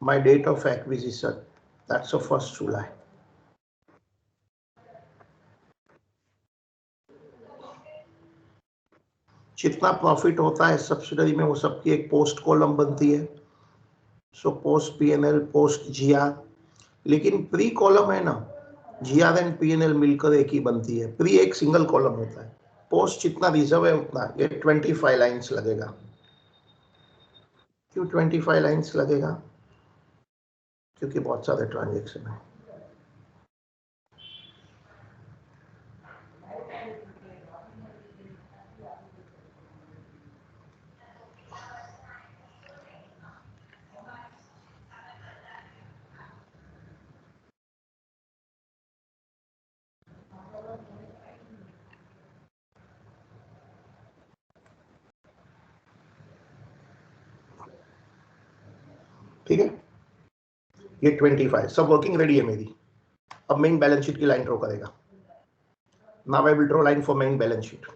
my date of acquisition, that's of 1 July. जितना प्रॉफिट होता है सब्सिडरी में वो सबकी एक पोस्ट कॉलम बनती है, so post PNL, post GR. लेकिन प्री कॉलम है ना, जीआर एंड पीएनएल मिलकर एक ही बनती है, प्री एक सिंगल कॉलम होता है। पोस्ट जितना रिजर्व है उतना, ये 25 लाइंस लगेगा। क्यों 25 लाइंस लगेगा? क्योंकि बहुत सारे ट्रांजेक्शन है। ठीक है, ये 25 सब वर्किंग रेडी है मेरी। अब मेन बैलेंस शीट की लाइन ड्रॉ करेगा। Now I will draw line for main balance sheet.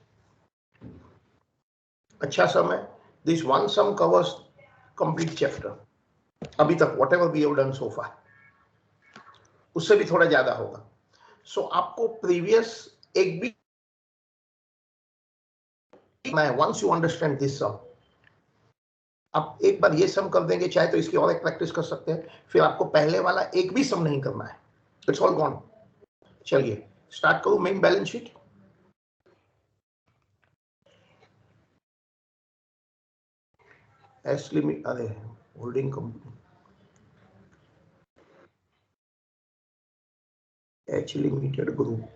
अच्छा सम है, this one sum covers complete chapter अभी तक, whatever we have done so far, उससे भी थोड़ा ज्यादा होगा। सो आपको प्रीवियस एक भी वंस यू अंडरस्टैंड दिस सम, आप एक बार ये सम कर देंगे, चाहे तो इसकी और एक प्रैक्टिस कर सकते हैं, फिर आपको पहले वाला एक भी सम नहीं करना है, इट्स ऑल गॉन। चलिए स्टार्ट करूं main balance sheet. S limit, अरे holding company, H limited group,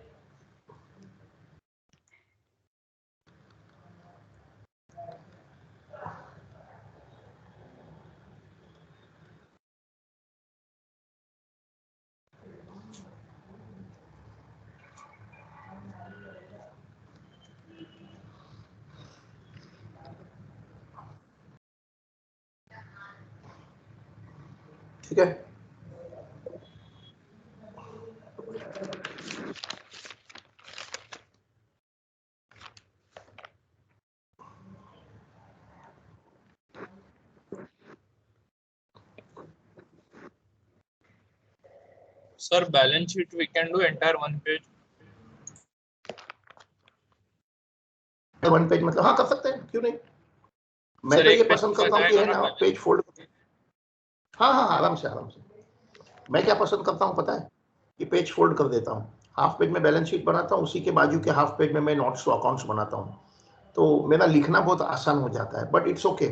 ठीक है। Sir, balance sheet we can do entire 1 page. 1 page मतलब हाँ कर सकते हैं, क्यों नहीं। मैं Sir, तो ये एक पसंद page करता हूँ कि है ना balance पेज फोल्ड, हाँ हाँ आराम से आराम से। मैं क्या पसंद करता हूँ पता है, कि पेज फोल्ड कर देता हूँ, हाफ पेज में बैलेंस शीट बनाता हूँ, उसी के बाजू के हाफ पेज में मैं नोट्स टू अकाउंट्स बनाता हूँ, तो मेरा लिखना बहुत आसान हो जाता है, but it's okay,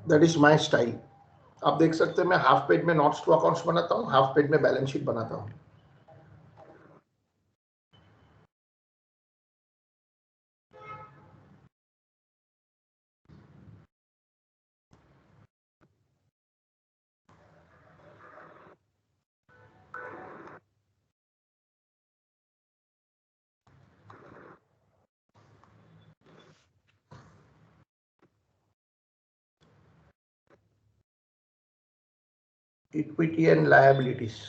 that is my style. आप देख सकते हैं मैं हाफ पेज में नोट्स टू अकाउंट्स बनाता हूँ, हाफ पेज में बैलेंस शीट बनाता हूँ। Equity and liabilities,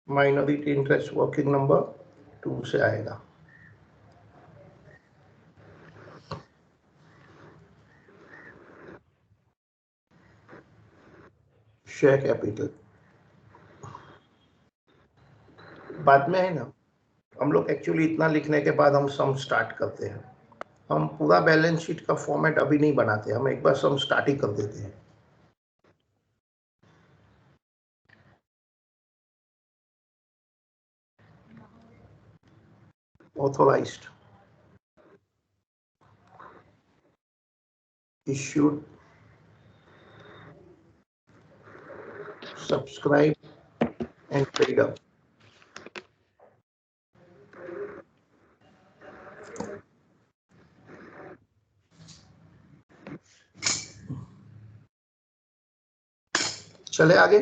minority interest working number 2 से आएगा। शेयर कैपिटल बाद में है ना, हम लोग एक्चुअली इतना लिखने के बाद हम सम स्टार्ट करते हैं। हम पूरा बैलेंस शीट का फॉर्मेट अभी नहीं बनाते, हम एक बार सम स्टार्ट ही कर देते हैं। Authorised, issued, subscribed and paid up. चले आगे।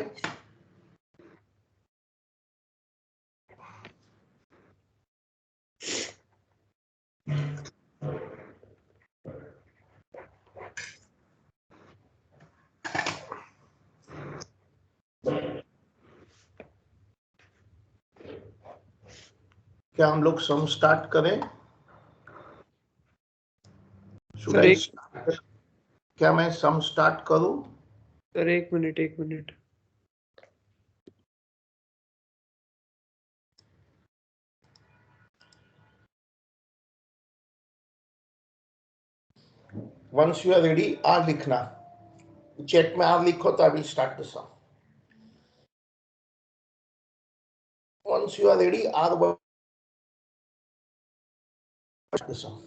क्या हम लोग सम स्टार्ट करें? Should सर I एक start? क्या मैं सम स्टार्ट करूं? सर एक minute. Once you are ready, R लिखना, चैट में R लिखो तो I will start the sum. Once you are ready, R will start the sum.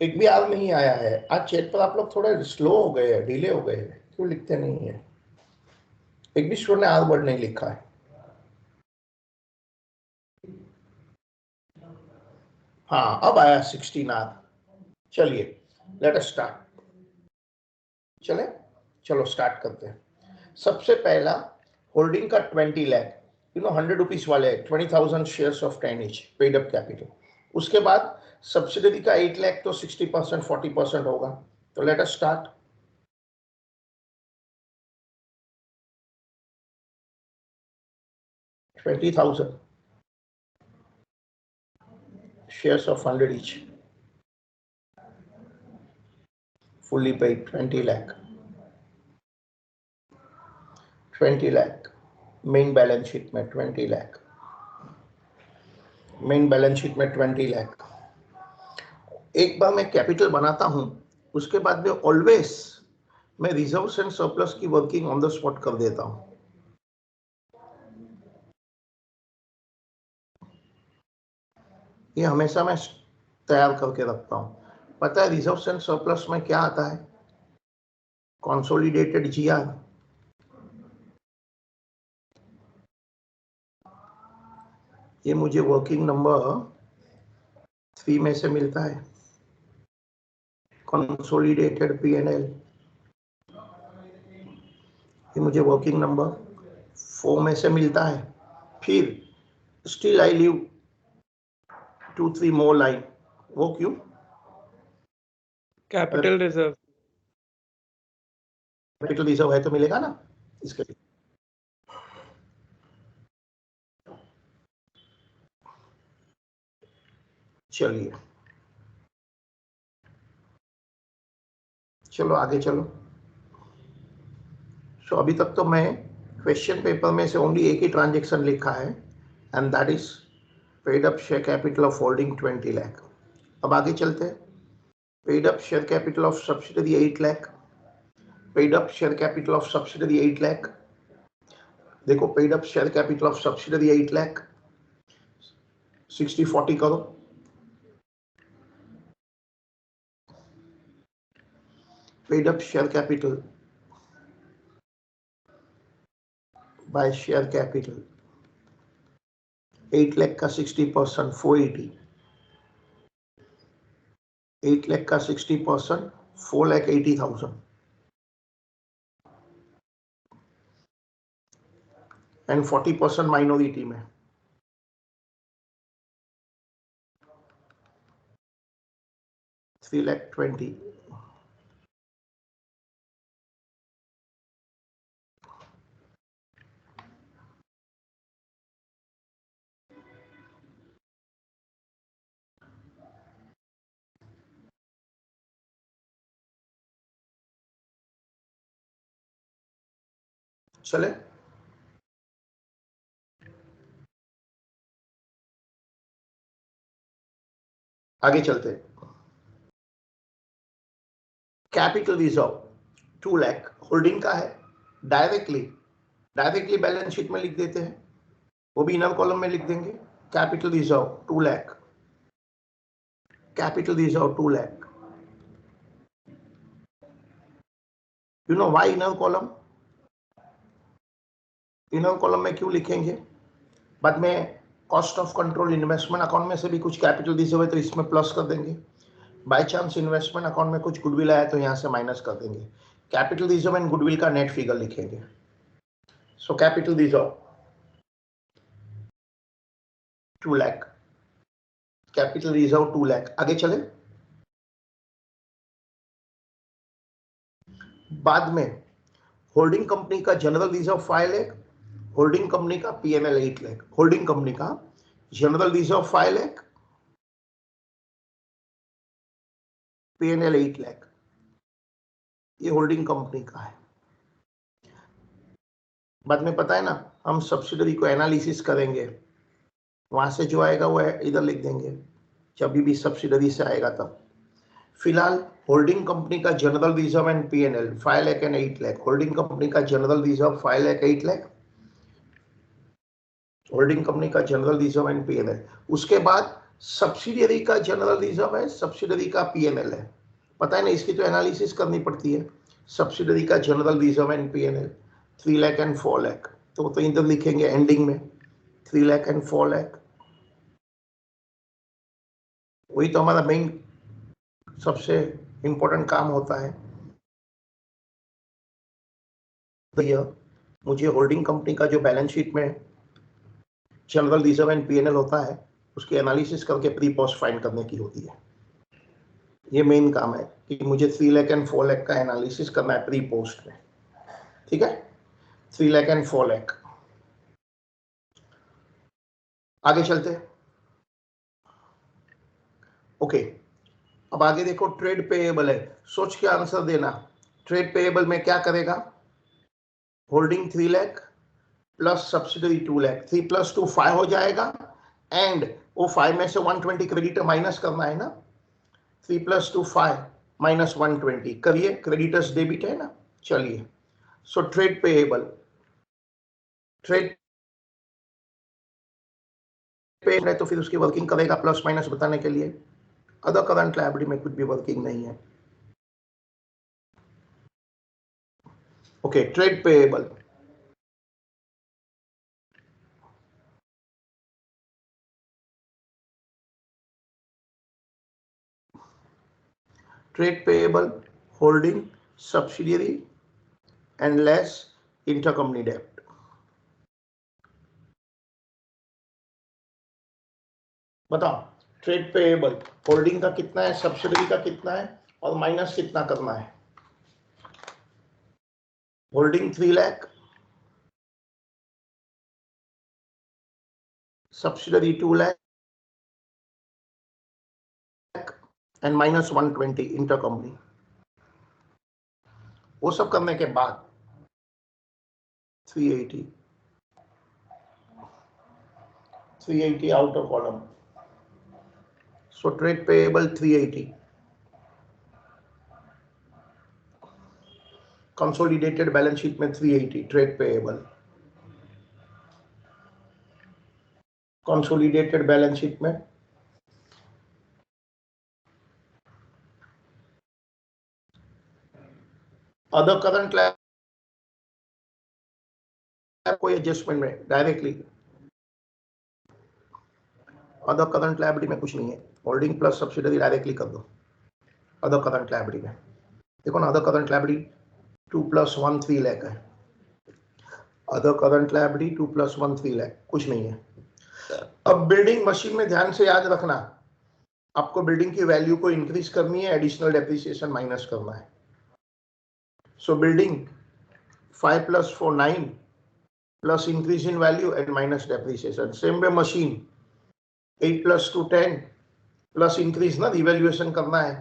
एक भी आर नहीं आया है आज चैट पर। आप लोग थोड़ा स्लो हो गए हैं, डिले हो गए हैं, क्यों लिखते नहीं है? एक भी स्टूडेंट ने आर वर्ड नहीं लिखा है। हाँ अब आया 16 आर। चलिए लेट अस स्टार्ट। चले चलो स्टार्ट करते हैं। सबसे पहला होल्डिंग का 20 लाख, 100 रुपीज वाले 20,000 shares of 10 each paid up capital. उसके बाद सब्सिडरी का 8 लाख, तो 60% 40% होगा। तो let us start. $20,000 shares of 100 each, fully paid 20 lakh, 20 lakh main balance sheet में 20 लाख, मेन बैलेंस शीट में 20 लाख। एक बार मैं कैपिटल बनाता हूं, उसके बाद में ऑलवेज मैं रिजर्व्स एंड सरप्लस की वर्किंग ऑन द स्पॉट कर देता हूं। ये हमेशा मैं तैयार करके रखता हूं। पता है रिजर्व्स एंड सरप्लस में क्या आता है? कंसोलिडेटेड जीआर, ये मुझे वर्किंग नंबर 3 में से मिलता है। कंसोलिडेटेड P&L, ये मुझे वर्किंग नंबर 4 में से मिलता है। फिर still I leave 2-3 more line, वो क्यों? Capital reserve. कैपिटल रिजर्व है तो मिलेगा ना इसके लिए। चलिए चलो आगे चलो। सो अभी तक तो मैं क्वेश्चन पेपर में से ओनली एक ही ट्रांजेक्शन लिखा है, and that is paid up share capital of holding 20 lakh. अब आगे चलते हैं। Paid up share capital of subsidiary 8 lakh, paid up share capital of subsidiary 8 lakh. देखो paid up share capital of subsidiary 8 lakh, 60-40 करो। Paid up share capital by share capital 8 lakh का 60% 480, 8 लाख का 60% 4,80,000 एंड 40% माइनॉरिटी में 3,20,000। चले आगे चलते। कैपिटल रिजर्व 2 लाख होल्डिंग का है, डायरेक्टली बैलेंस शीट में लिख देते हैं, वो भी इनर कॉलम में लिख देंगे। Capital reserve 2 lakh, capital reserve 2 lakh. You know why inner column? Inner column में क्यों लिखेंगे? बाद में cost of control investment account में से भी कुछ कैपिटल रिजर्व है तो इसमें प्लस कर देंगे। बाय चांस इन्वेस्टमेंट अकाउंट में कुछ गुडविल आया तो यहां से माइनस कर देंगे। कैपिटल रिजर्व एंड गुडविल का नेट फिगर लिखेंगे। So capital reserve 2 lakh, capital reserve 2 lakh. आगे चले। बाद में होल्डिंग कंपनी का general reserve 5 lakh, holding company का P&L 8 लाख। होल्डिंग कंपनी का general reserve 5 lakh, P&L 8 lakh, ये होल्डिंग कंपनी का है। बाद में पता है ना, हम सब्सिडरी को एनालिसिस करेंगे, वहां से जो आएगा वो इधर लिख देंगे जब भी सब्सिडरी से आएगा तब। फिलहाल होल्डिंग कंपनी का general reserve and P&L 5 lakh and 8 lakh. Holding company का general reserve 5 lakh 8 lakh, holding company का जनरल रिजर्व एंड P&L। उसके बाद सब्सिडियरी का जनरल रिजर्व है, सब्सिडियरी का P&L है। पता है ना, इसकी तो एनालिसिस करनी पड़ती है। सब्सिडियरी का general reserve and P&L 3 lakh and 4 lakh, तो इधर लिखेंगे एंडिंग में 3 लाख एंड 4 लाख। वही तो हमारा मेन सबसे इंपॉर्टेंट काम होता है। भैया मुझे होल्डिंग कंपनी का जो बैलेंस शीट में जनरल रिजर्व एंड P&L होता है उसकी एनालिसिस करके प्री पोस्ट फाइंड करने की होती है। ये मेन काम है कि मुझे 3 लाख एंड 4 लाख का एनालिसिस करना है प्री पोस्ट में। ठीक है, 3 लाख एंड 4 लाख। आगे चलते हैं। ओके, अब आगे देखो ट्रेड पेएबल है। सोच के आंसर देना। ट्रेड पेएबल में क्या करेगा? Holding 3 lakh plus subsidiary 2 lakh, 3 + 2 5 हो जाएगा, एंड वो 5 में से 120 क्रेडिटर माइनस करना है ना। 3 + 2 5 - 120 करिए, क्रेडिटर्स डेबिट है ना। चलिए, सो ट्रेड पेएबल, ट्रेड पे है तो फिर उसकी वर्किंग करेगा प्लस माइनस बताने के लिए। अदर करंट लायबिलिटी में कुछ भी वर्किंग नहीं है। Okay, trade payable trade payable, holding, subsidiary and less intercompany debt. बताओ, ट्रेड पेएबल होल्डिंग का कितना है, सब्सिडरी का कितना है और माइनस कितना करना है? Holding 3 lakh, subsidiary 2 lakh and minus 120 intercompany. वो सब करने के बाद 380 outer column. So trade payable 380, consolidated balance sheet में 380 trade payable, consolidated balance sheet में अदर करंट लायबिलिटी कोई एडजस्टमेंट में डायरेक्टली, अदर करंट लायबिलिटी में कुछ नहीं है, होल्डिंग प्लस सब्सिडरी डायरेक्टली कर दो अदर करंट लायबिलिटी में। देखो ना, अदर करंट लायबिलिटी 2 + 1 3 लाख है, अदर करंट लायबिलिटी 2 + 1 3 लाख, कुछ नहीं है। अब बिल्डिंग मशीन में ध्यान से याद रखना, आपको बिल्डिंग की वैल्यू को इंक्रीज करनी है, एडिशनल डेप्रिसिएशन माइनस करना है। सो building 5 + 4 9 plus increase in value and minus depreciation. Same way machine 8 + 2 10 plus increase ना रिवैल्यूएशन करना है,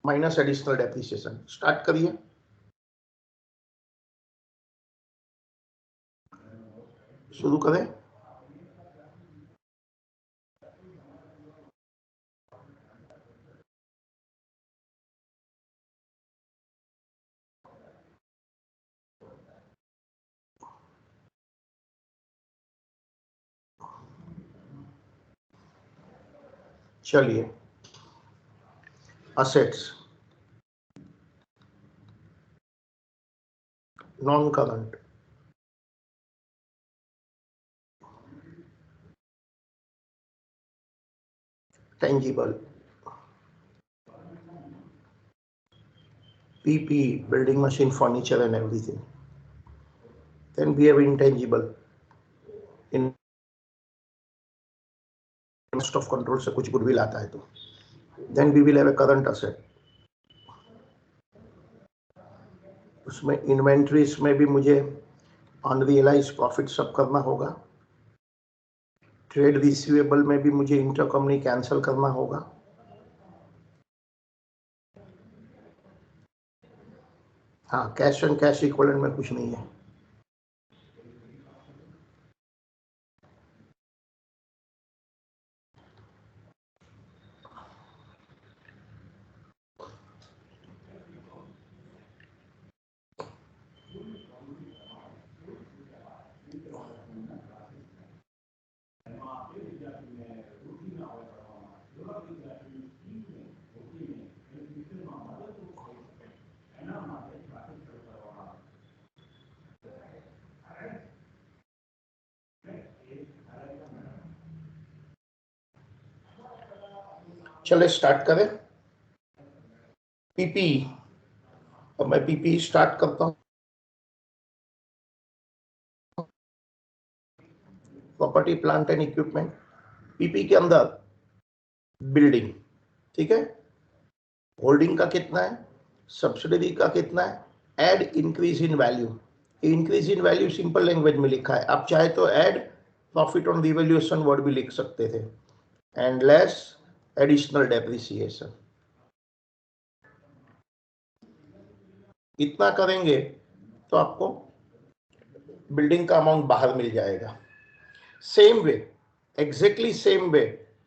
माइनस एडिशनल डेप्रिसिएशन। स्टार्ट करिए। शुरू करें। चलिए, assets, non current, tangible, PP, building machine, furniture and everything. Then we have intangible, in cost of control से कुछ गुडविल आता है तो then we will have a current asset. उसमें इन्वेंट्रीज में भी मुझे अनरियलाइज प्रॉफिट सब करना होगा, ट्रेड रिसीवेबल में भी मुझे इंटरकंपनी कैंसिल करना होगा, हाँ कैश एंड कैश इक्विवेलेंट में कुछ नहीं है। चले स्टार्ट करें। पीपी, अब मैं पीपी स्टार्ट करता हूं। Property plant and equipment, PP के अंदर बिल्डिंग, ठीक है, होल्डिंग का कितना है, सब्सिडरी का कितना है, add increase in value. Increase in value simple language में लिखा है, आप चाहे तो add profit on revaluation word भी लिख सकते थे, एंड लेस एडिशनल डेप्रिसिएशन। इतना करेंगे तो आपको बिल्डिंग का अमाउंट बाहर मिल जाएगा। Same way, exactly same way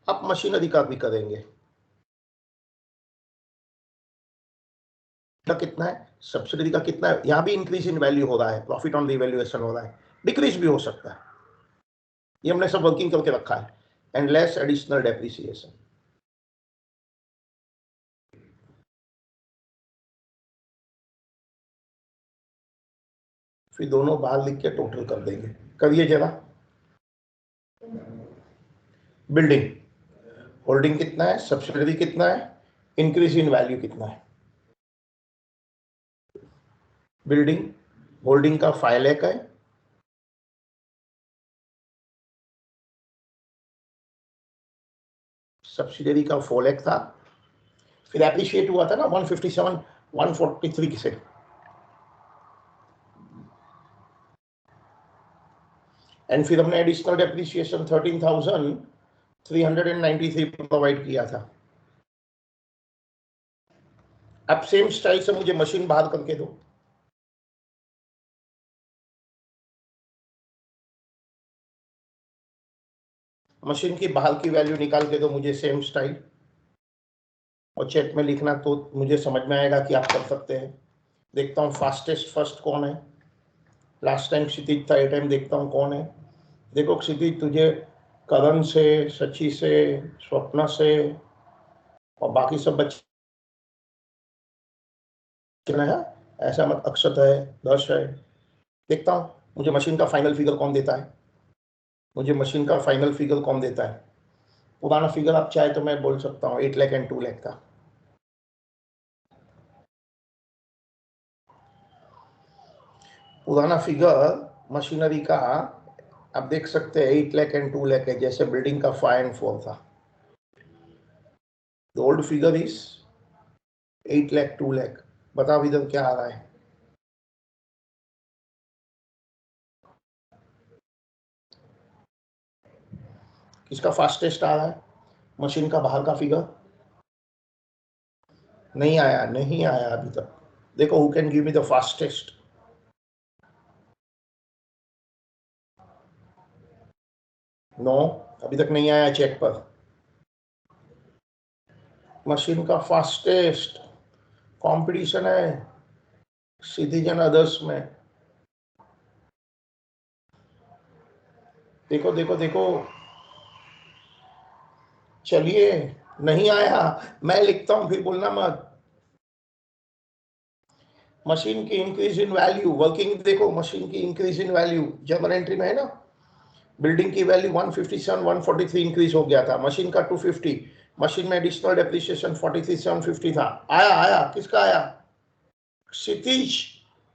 आप मशीनरी का भी करेंगे। का कितना है, सब्सिडी का कितना है, यहां भी इंक्रीज इन वैल्यू हो रहा है, प्रॉफिट ऑन रिवैल्यूएशन हो रहा है, डिक्रीज भी हो सकता है, ये हमने सब वर्किंग करके रखा है, एंड लेस एडिशनल डेप्रिसिएशन। फिर दोनों बाहर लिख के टोटल कर देंगे। करिए जरा। बिल्डिंग, होल्डिंग कितना है, सब्सिडरी कितना है, इंक्रीज इन वैल्यू कितना है। बिल्डिंग होल्डिंग का 5 लाख है, सब्सिडरी का 4 लाख था, फिर एप्रिशिएट हुआ था ना 157 143 से, एंड फिर हमने एडिशनल डेप्रिसिएशन 13,393 प्रोवाइड किया था। अब सेम स्टाइल से मुझे मशीन बाहर करके दो, मशीन की बाहर की वैल्यू निकाल के दो मुझे सेम स्टाइल, और चैट में लिखना तो मुझे समझ में आएगा कि आप कर सकते हैं। देखता हूँ फास्टेस्ट फर्स्ट कौन है, लास्ट टाइम क्षितिज था, ये टाइम देखता हूँ कौन है। देखो क्षितिज, तुझे करण से, सची से, स्वप्ना से और बाकी सब बच्चे है, ऐसा मत, अक्षत है, दर्श है। देखता हूँ मुझे मशीन का फाइनल फिगर कौन देता है, मुझे मशीन का फाइनल फिगर कौन देता है। पुराना फिगर आप चाहे तो मैं बोल सकता हूँ 8 लाख एंड 2 लाख का। पुराना फिगर मशीनरी का आप देख सकते हैं 8 लाख एंड 2 लाख है, जैसे बिल्डिंग का 5 एंड 4 था। The old figure is 8 lakh 2 lakh. बताओ इधर क्या आ रहा है। किसका फास्टेस्ट आ रहा है, मशीन का बाहर का फिगर नहीं आया, नहीं आया अभी तक। देखो who can give me the fastest. No, अभी तक नहीं आया चेक पर। मशीन का फास्टेस्ट कंपटीशन है सिटीजन अदर्स में। देखो देखो देखो, चलिए, नहीं आया, मैं लिखता हूं फिर बोलना मत। मशीन की इंक्रीज इन वैल्यू वर्किंग, देखो मशीन की increase in value journal entry में है ना, बिल्डिंग की वैल्यू 157 143 इंक्रीज हो गया था, मशीन का 250, मशीन में एडिशनल डेप्रिसिएशन 43,750 था। आया आया, किसका आया, क्षितिज।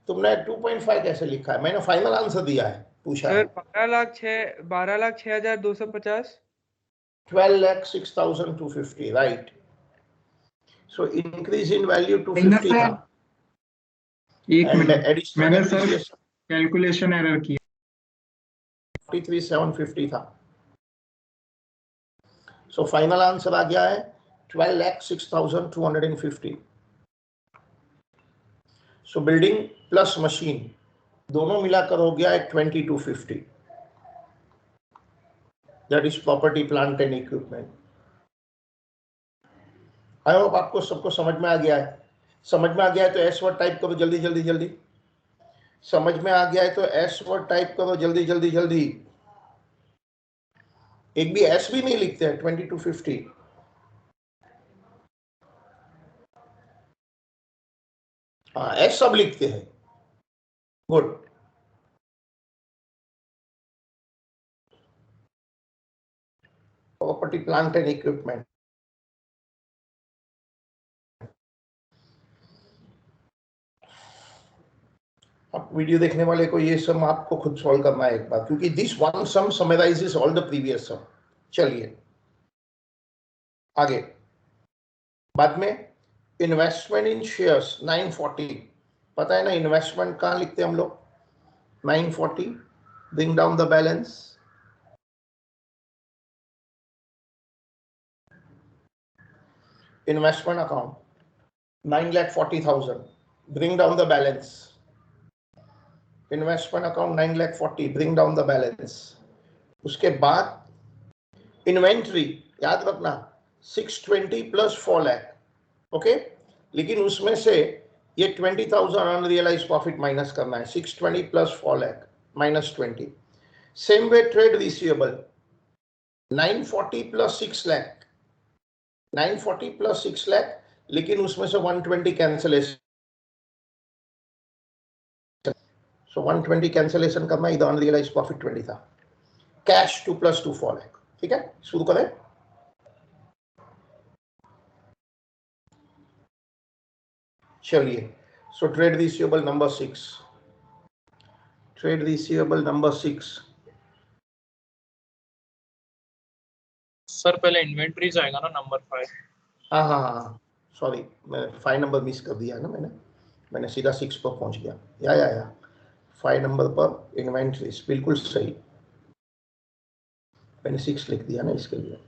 तुमने 2.5 कैसे लिखा है, मैंने फाइनल आंसर दिया है, पूछा है। Sir 12,06,250। 12,06,250, right. So increase in value 250 था, एक एंड मिनट, एडिशनल मैंने सर डेप्रिसिएशन कैलकुलेशन एरर किया। 43,750 था। सो फाइनल आंसर आ गया है 12,06,250। सो बिल्डिंग प्लस मशीन दोनों मिलाकर हो गया है 2250। That is property plant and equipment. I hope आपको सबको समझ में आ गया है। समझ में आ गया है तो एस वर्ड टाइप करो जल्दी जल्दी जल्दी। समझ में आ गया है तो एस वर्ड टाइप करो जल्दी जल्दी जल्दी। एक भी एस भी नहीं लिखते हैं 2250। हाँ, एस सब लिखते हैं। Good. Property plant and equipment. अब वीडियो देखने वाले को ये सम आपको खुद सॉल्व करना है एक बार, क्योंकि this one sum summarises all the previous sum. चलिए आगे, बाद में इन्वेस्टमेंट इन शेयर्स 940, पता है ना इन्वेस्टमेंट कहाँ लिखते हैं हम लोग, 940, bring down the balance. Investment account 9,40,000, bring down the balance. Investment account 9,40,000, bring down the balance. उसके बाद इन्वेंट्री याद रखना 620 प्लस 4 लाख, ओके। लेकिन उसमें से ये 20,000 अनरियलाइज प्रॉफिट माइनस करना है, 620 plus 4 lakh minus 20। Same way trade receivable 940 plus 6 lakh, 940 plus 6 lakh, लेकिन उसमें से 120 कैंसिलेशन, सो 120 कैंसिलेशन करना, इधर अनरियलाइज प्रॉफिट 20 था। Cash 2 plus 2 4 lakh. ठीक है, शुरू करें। चलिए So trade receivable number 6. Trade receivable number 6. Sir पहले इन्वेंट्रीज आएगा ना नंबर 5. हाँ, सॉरी, मैं 5 नंबर मिस कर दिया ना, मैंने सीधा 6 पर पहुंच गया. या 5 नंबर पर इन्वेंट्रीज, बिल्कुल सही, मैंने 6 लिख दिया ना इसके लिए.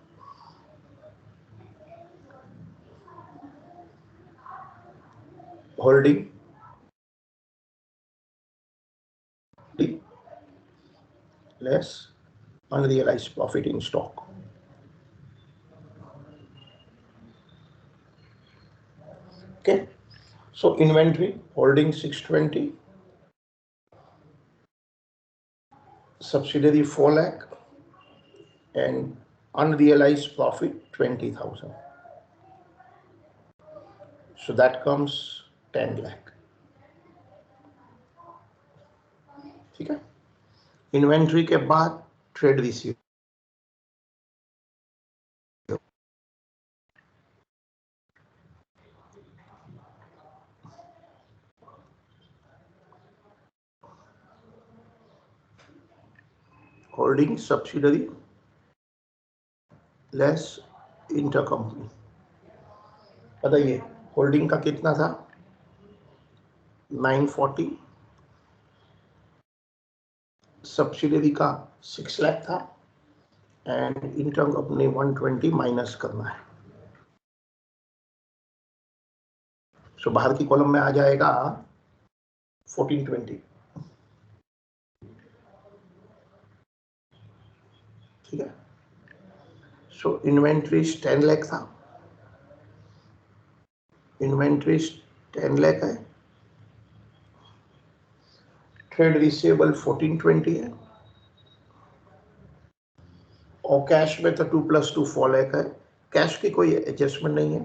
Holding less unrealized profit in stock. Okay, so inventory holding 620, subsidiary 4 lakh, and unrealized profit 20,000. So that comes 10 lakh. ठीक है, इन्वेंट्री के बाद trade receive, holding subsidiary less intercompany. बताइए होल्डिंग का कितना था? 940, सब्सिडरी का 6 लाख था, एंड इंटरकंपनी 120 माइनस करना है. सो बाहर की कॉलम में आ जाएगा 1420. ठीक है, सो इन्वेंट्रीज 10 लाख था, इन्वेंट्रीज 10 लाख है, ट्रेड रिसीवेबल 1420 है, और कैश में तो 2 + 2 4 लाख है. कैश की कोई एडजस्टमेंट नहीं है,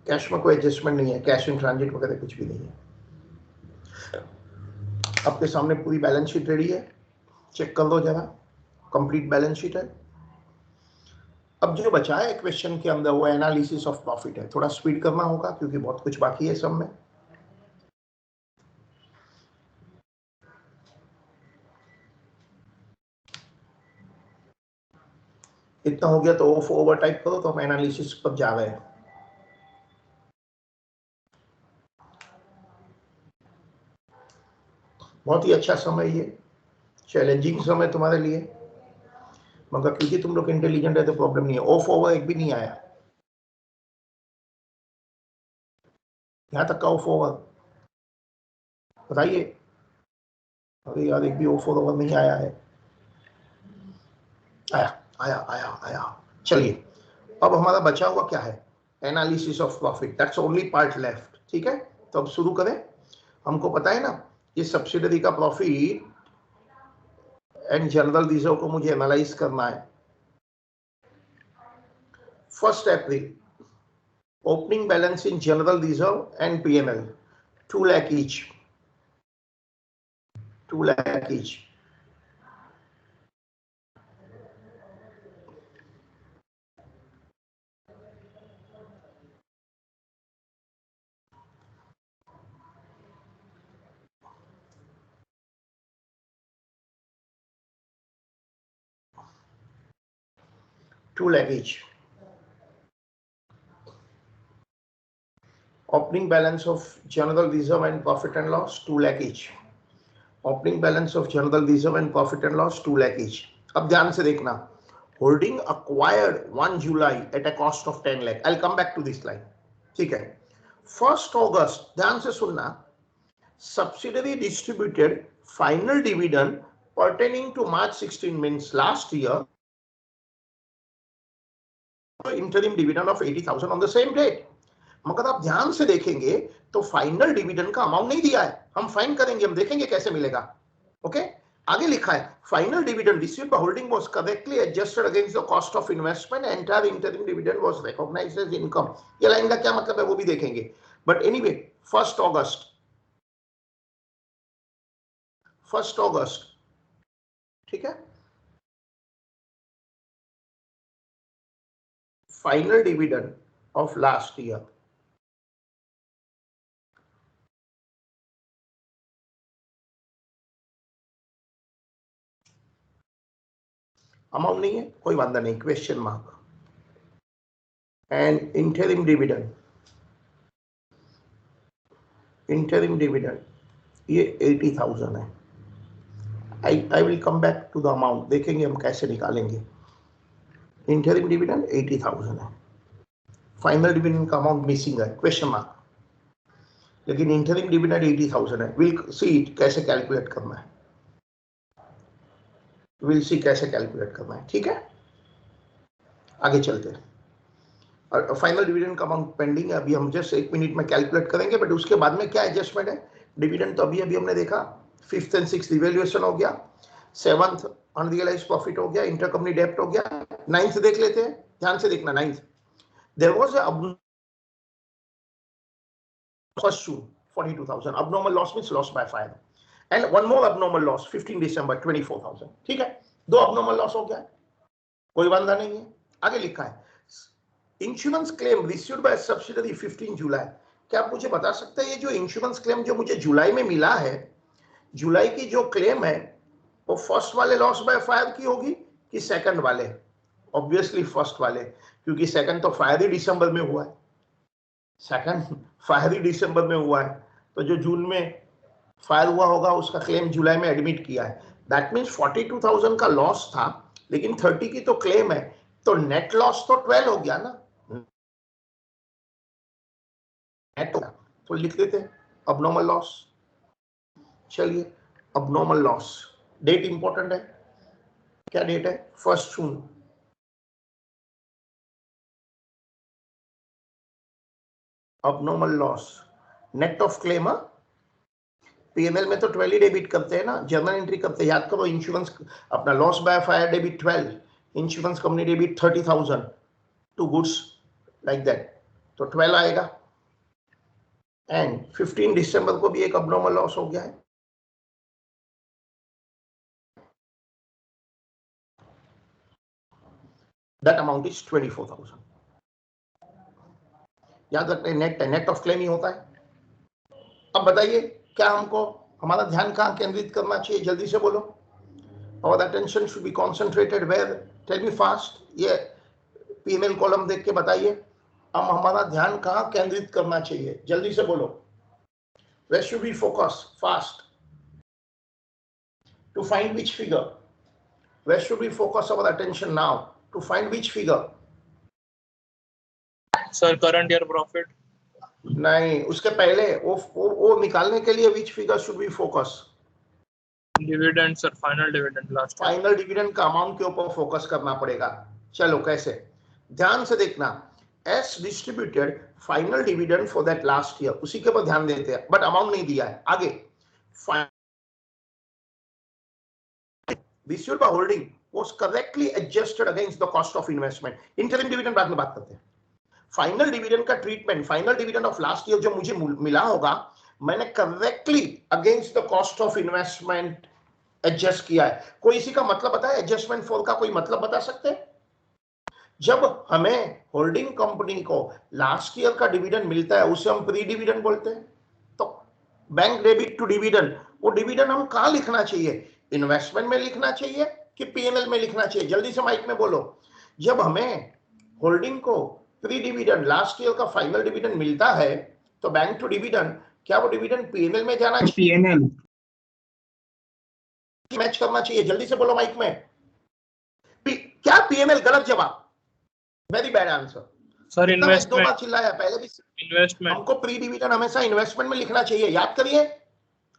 कैश में कोई एडजस्टमेंट नहीं है, कैश इन ट्रांजिट वगैरह कुछ भी नहीं है. आपके सामने पूरी बैलेंस शीट रेडी है, चेक कर लो जरा, कंप्लीट बैलेंस शीट है. अब जो बचा है क्वेश्चन के अंदर वो एनालिसिस ऑफ प्रॉफिट है. थोड़ा स्पीड करना होगा क्योंकि बहुत कुछ बाकी है सब में. इतना हो गया तो ऑफ ओवर टाइप करो, तो हम एनालिसिस पर जा रहे हैं. बहुत ही अच्छा समय, ये चैलेंजिंग समय तुम्हारे लिए, मगर क्योंकि तुम लोग इंटेलिजेंट है तो प्रॉब्लम नहीं है. ऑफ ओवर एक भी नहीं आया, यहां तक का ऑफ ओवर बताइए. अरे यार, एक भी ऑफ ओवर नहीं आया है. आया आया आया आया. चलिए, अब हमारा बचा हुआ क्या है? Analysis of profit. That's only part left. ठीक है, तो अब शुरू करें. हमको पता है ना, ये सब्सिडरी का प्रॉफिट एंड जनरल रिजर्व को मुझे एनालाइज करना है. 1 April opening balance in general reserve and P&L 2 lakh each, 2 lakh each. $2 lakh each. Opening balance of general reserve and profit and loss 2 lakh each. Opening balance of general reserve and profit and loss 2 lakh each. अब ध्यान से देखना, holding acquired 1 July at a cost of 10 lakh. I'll come back to this line. ठीक है, 1 August, ध्यान से सुनना, subsidiary distributed final dividend pertaining to March 16 means last year, interim dividend of 80,000 on the same date. मगर आप ध्यान से देखेंगे तो फाइनल डिविडेंड का अमाउंट नहीं दिया है. हम फाइन करेंगे, हम देखेंगे कैसे मिलेगा. ओके, आगे लिखा है final dividend received by holding was correctly adjusted against the cost of investment, entire interim dividend was recognised as income. ये लाइन का क्या मतलब है वो भी देखेंगे. बट एनीवे, 1 अगस्त, 1 अगस्त, ठीक है, final dividend of last year amount नहीं है, कोई वादा नहीं, question mark. And interim dividend, interim dividend ये 80,000 है। I will come back to the amount, देखेंगे हम कैसे निकालेंगे। इंटरिम डिविडेंड 80,000 है, फाइनल डिविडेंड का अमाउंट मिसिंग है, क्वेश्चन मार्क, लेकिन इंटरिम डिविडेंड 80,000 है। विल सी कैसे कैलकुलेट करना है, विल सी कैसे कैलकुलेट करना है, ठीक है। आगे चलते हैं। और फाइनल डिविडेंड का अमाउंट पेंडिंग है, अभी हम जस्ट 1 मिनट में कैलकुलेट करेंगे, बट उसके बाद में क्या एडजस्टमेंट है। डिविडेंड तो अभी हमने देखा, 5th and 6th रिवैल्यूएशन हो गया, 7th अनरियलाइज्ड प्रॉफिट हो गया, इंटरकंपनी डेब्ट हो गया। 9th देख लेते हैं, ध्यान से देखना। 9th there was a first June 42,000 abnormal loss means loss by fire, and one more abnormal loss 15 December 24,000। ठीक है, 2 abnormal loss हो गया, कोई वादा नहीं है। आगे लिखा है insurance claim received by subsidiary 15 जुलाई। क्या आप मुझे बता सकते हैं ये जो इंश्योरेंस क्लेम जो मुझे जुलाई में मिला है, जुलाई की जो क्लेम है वो फर्स्ट वाले लॉस बाय फायर की होगी कि सेकंड वाले? ऑब्वियसली फर्स्ट वाले, क्योंकि सेकंड तो फायर ही दिसंबर में हुआ है, सेकंड फायर ही दिसंबर में हुआ है, तो जो जून में फायर हुआ होगा उसका क्लेम जुलाई में एडमिट किया है। दैट मींस 42,000 का लॉस था, लेकिन 30 की तो क्लेम है, तो नेट लॉस तो 12 हो गया ना, नेट हो गया। तो लिख देते हैं अबनॉर्मल लॉस। चलिए, अबनॉर्मल लॉस, डेट इंपॉर्टेंट है, क्या डेट है? 1 जून। Abnormal loss net of claim, PNL में तो 12 ही डेबिट करते हैं ना, जर्नल एंट्री करते हैं, याद करो। इंश्योरेंस अपना loss by fire debit 12, insurance company debit 30,000 to goods like that, तो 12 आएगा। एंड 15 दिसंबर को भी एक अबनॉर्मल लॉस हो गया है, दैट अमाउंट इज 24,000। याद रखते हैं नेट, नेट ऑफ क्लेम ही होता है। अब बताइए क्या हमको हमारा ध्यान कहां केंद्रित करना चाहिए, जल्दी से बोलो। और attention should be concentrated where, tell me fast. ये पीएनएल कॉलम देख के बताइए हम हमारा ध्यान कहां केंद्रित करना चाहिए, जल्दी से बोलो। Where should be focus fast to find which figure, where should be focus our attention now to find which figure? Sir current year profit. नहीं, उसके पहले वो निकालने के लिए which figure should be focus? Dividend sir, final dividend last year. Final dividend का अमाउंट के ऊपर फोकस करना पड़ेगा। चलो कैसे, ध्यान से देखना। S distributed final dividend for that last year, उसी के ऊपर ध्यान देते हैं, बट अमाउंट नहीं दिया है। आगे received by holding was correctly adjusted against the cost of investment. Interim dividend बाद में बात करते हैं। फाइनल डिविडेंड का treatment, final dividend of last year जो मुझे मिला होगा, मैंने correctly against the cost of investment adjust किया है। कोई इसी का मतलब बता है, एडजस्टमेंट फॉर का कोई मतलब बता सकते हैं? जब हमें होल्डिंग कंपनी को लास्ट ईयर का डिविडेंड मिलता है उसे हम प्री डिविडेंड बोलते हैं। तो बैंक डेबिट टू डिविडेंड, वो डिविडेंड हम कहां लिखना चाहिए? इन्वेस्टमेंट में लिखना चाहिए कि पीएनएल में लिखना चाहिए? जल्दी से माइक में बोलो। जब हमें होल्डिंग को प्री डिविडेंड लास्ट ईयर का फाइनल डिविडेंड मिलता है तो बैंक टू डिविडेंड, क्या वो डिविडेंड पीएनएल में जाना चाहिए, पीएनएल मैच करना चाहिए? जल्दी से बोलो माइक में। क्या पीएनएल? गलत जवाब, वेरी बैड आंसर। सर दो बार इन्वेस्टमेंट, चिल्लाया पहले भी। इन्वेस्टमेंट। हमको प्री डिविडेंड हमेशा इन्वेस्टमेंट में लिखना चाहिए, याद करिए।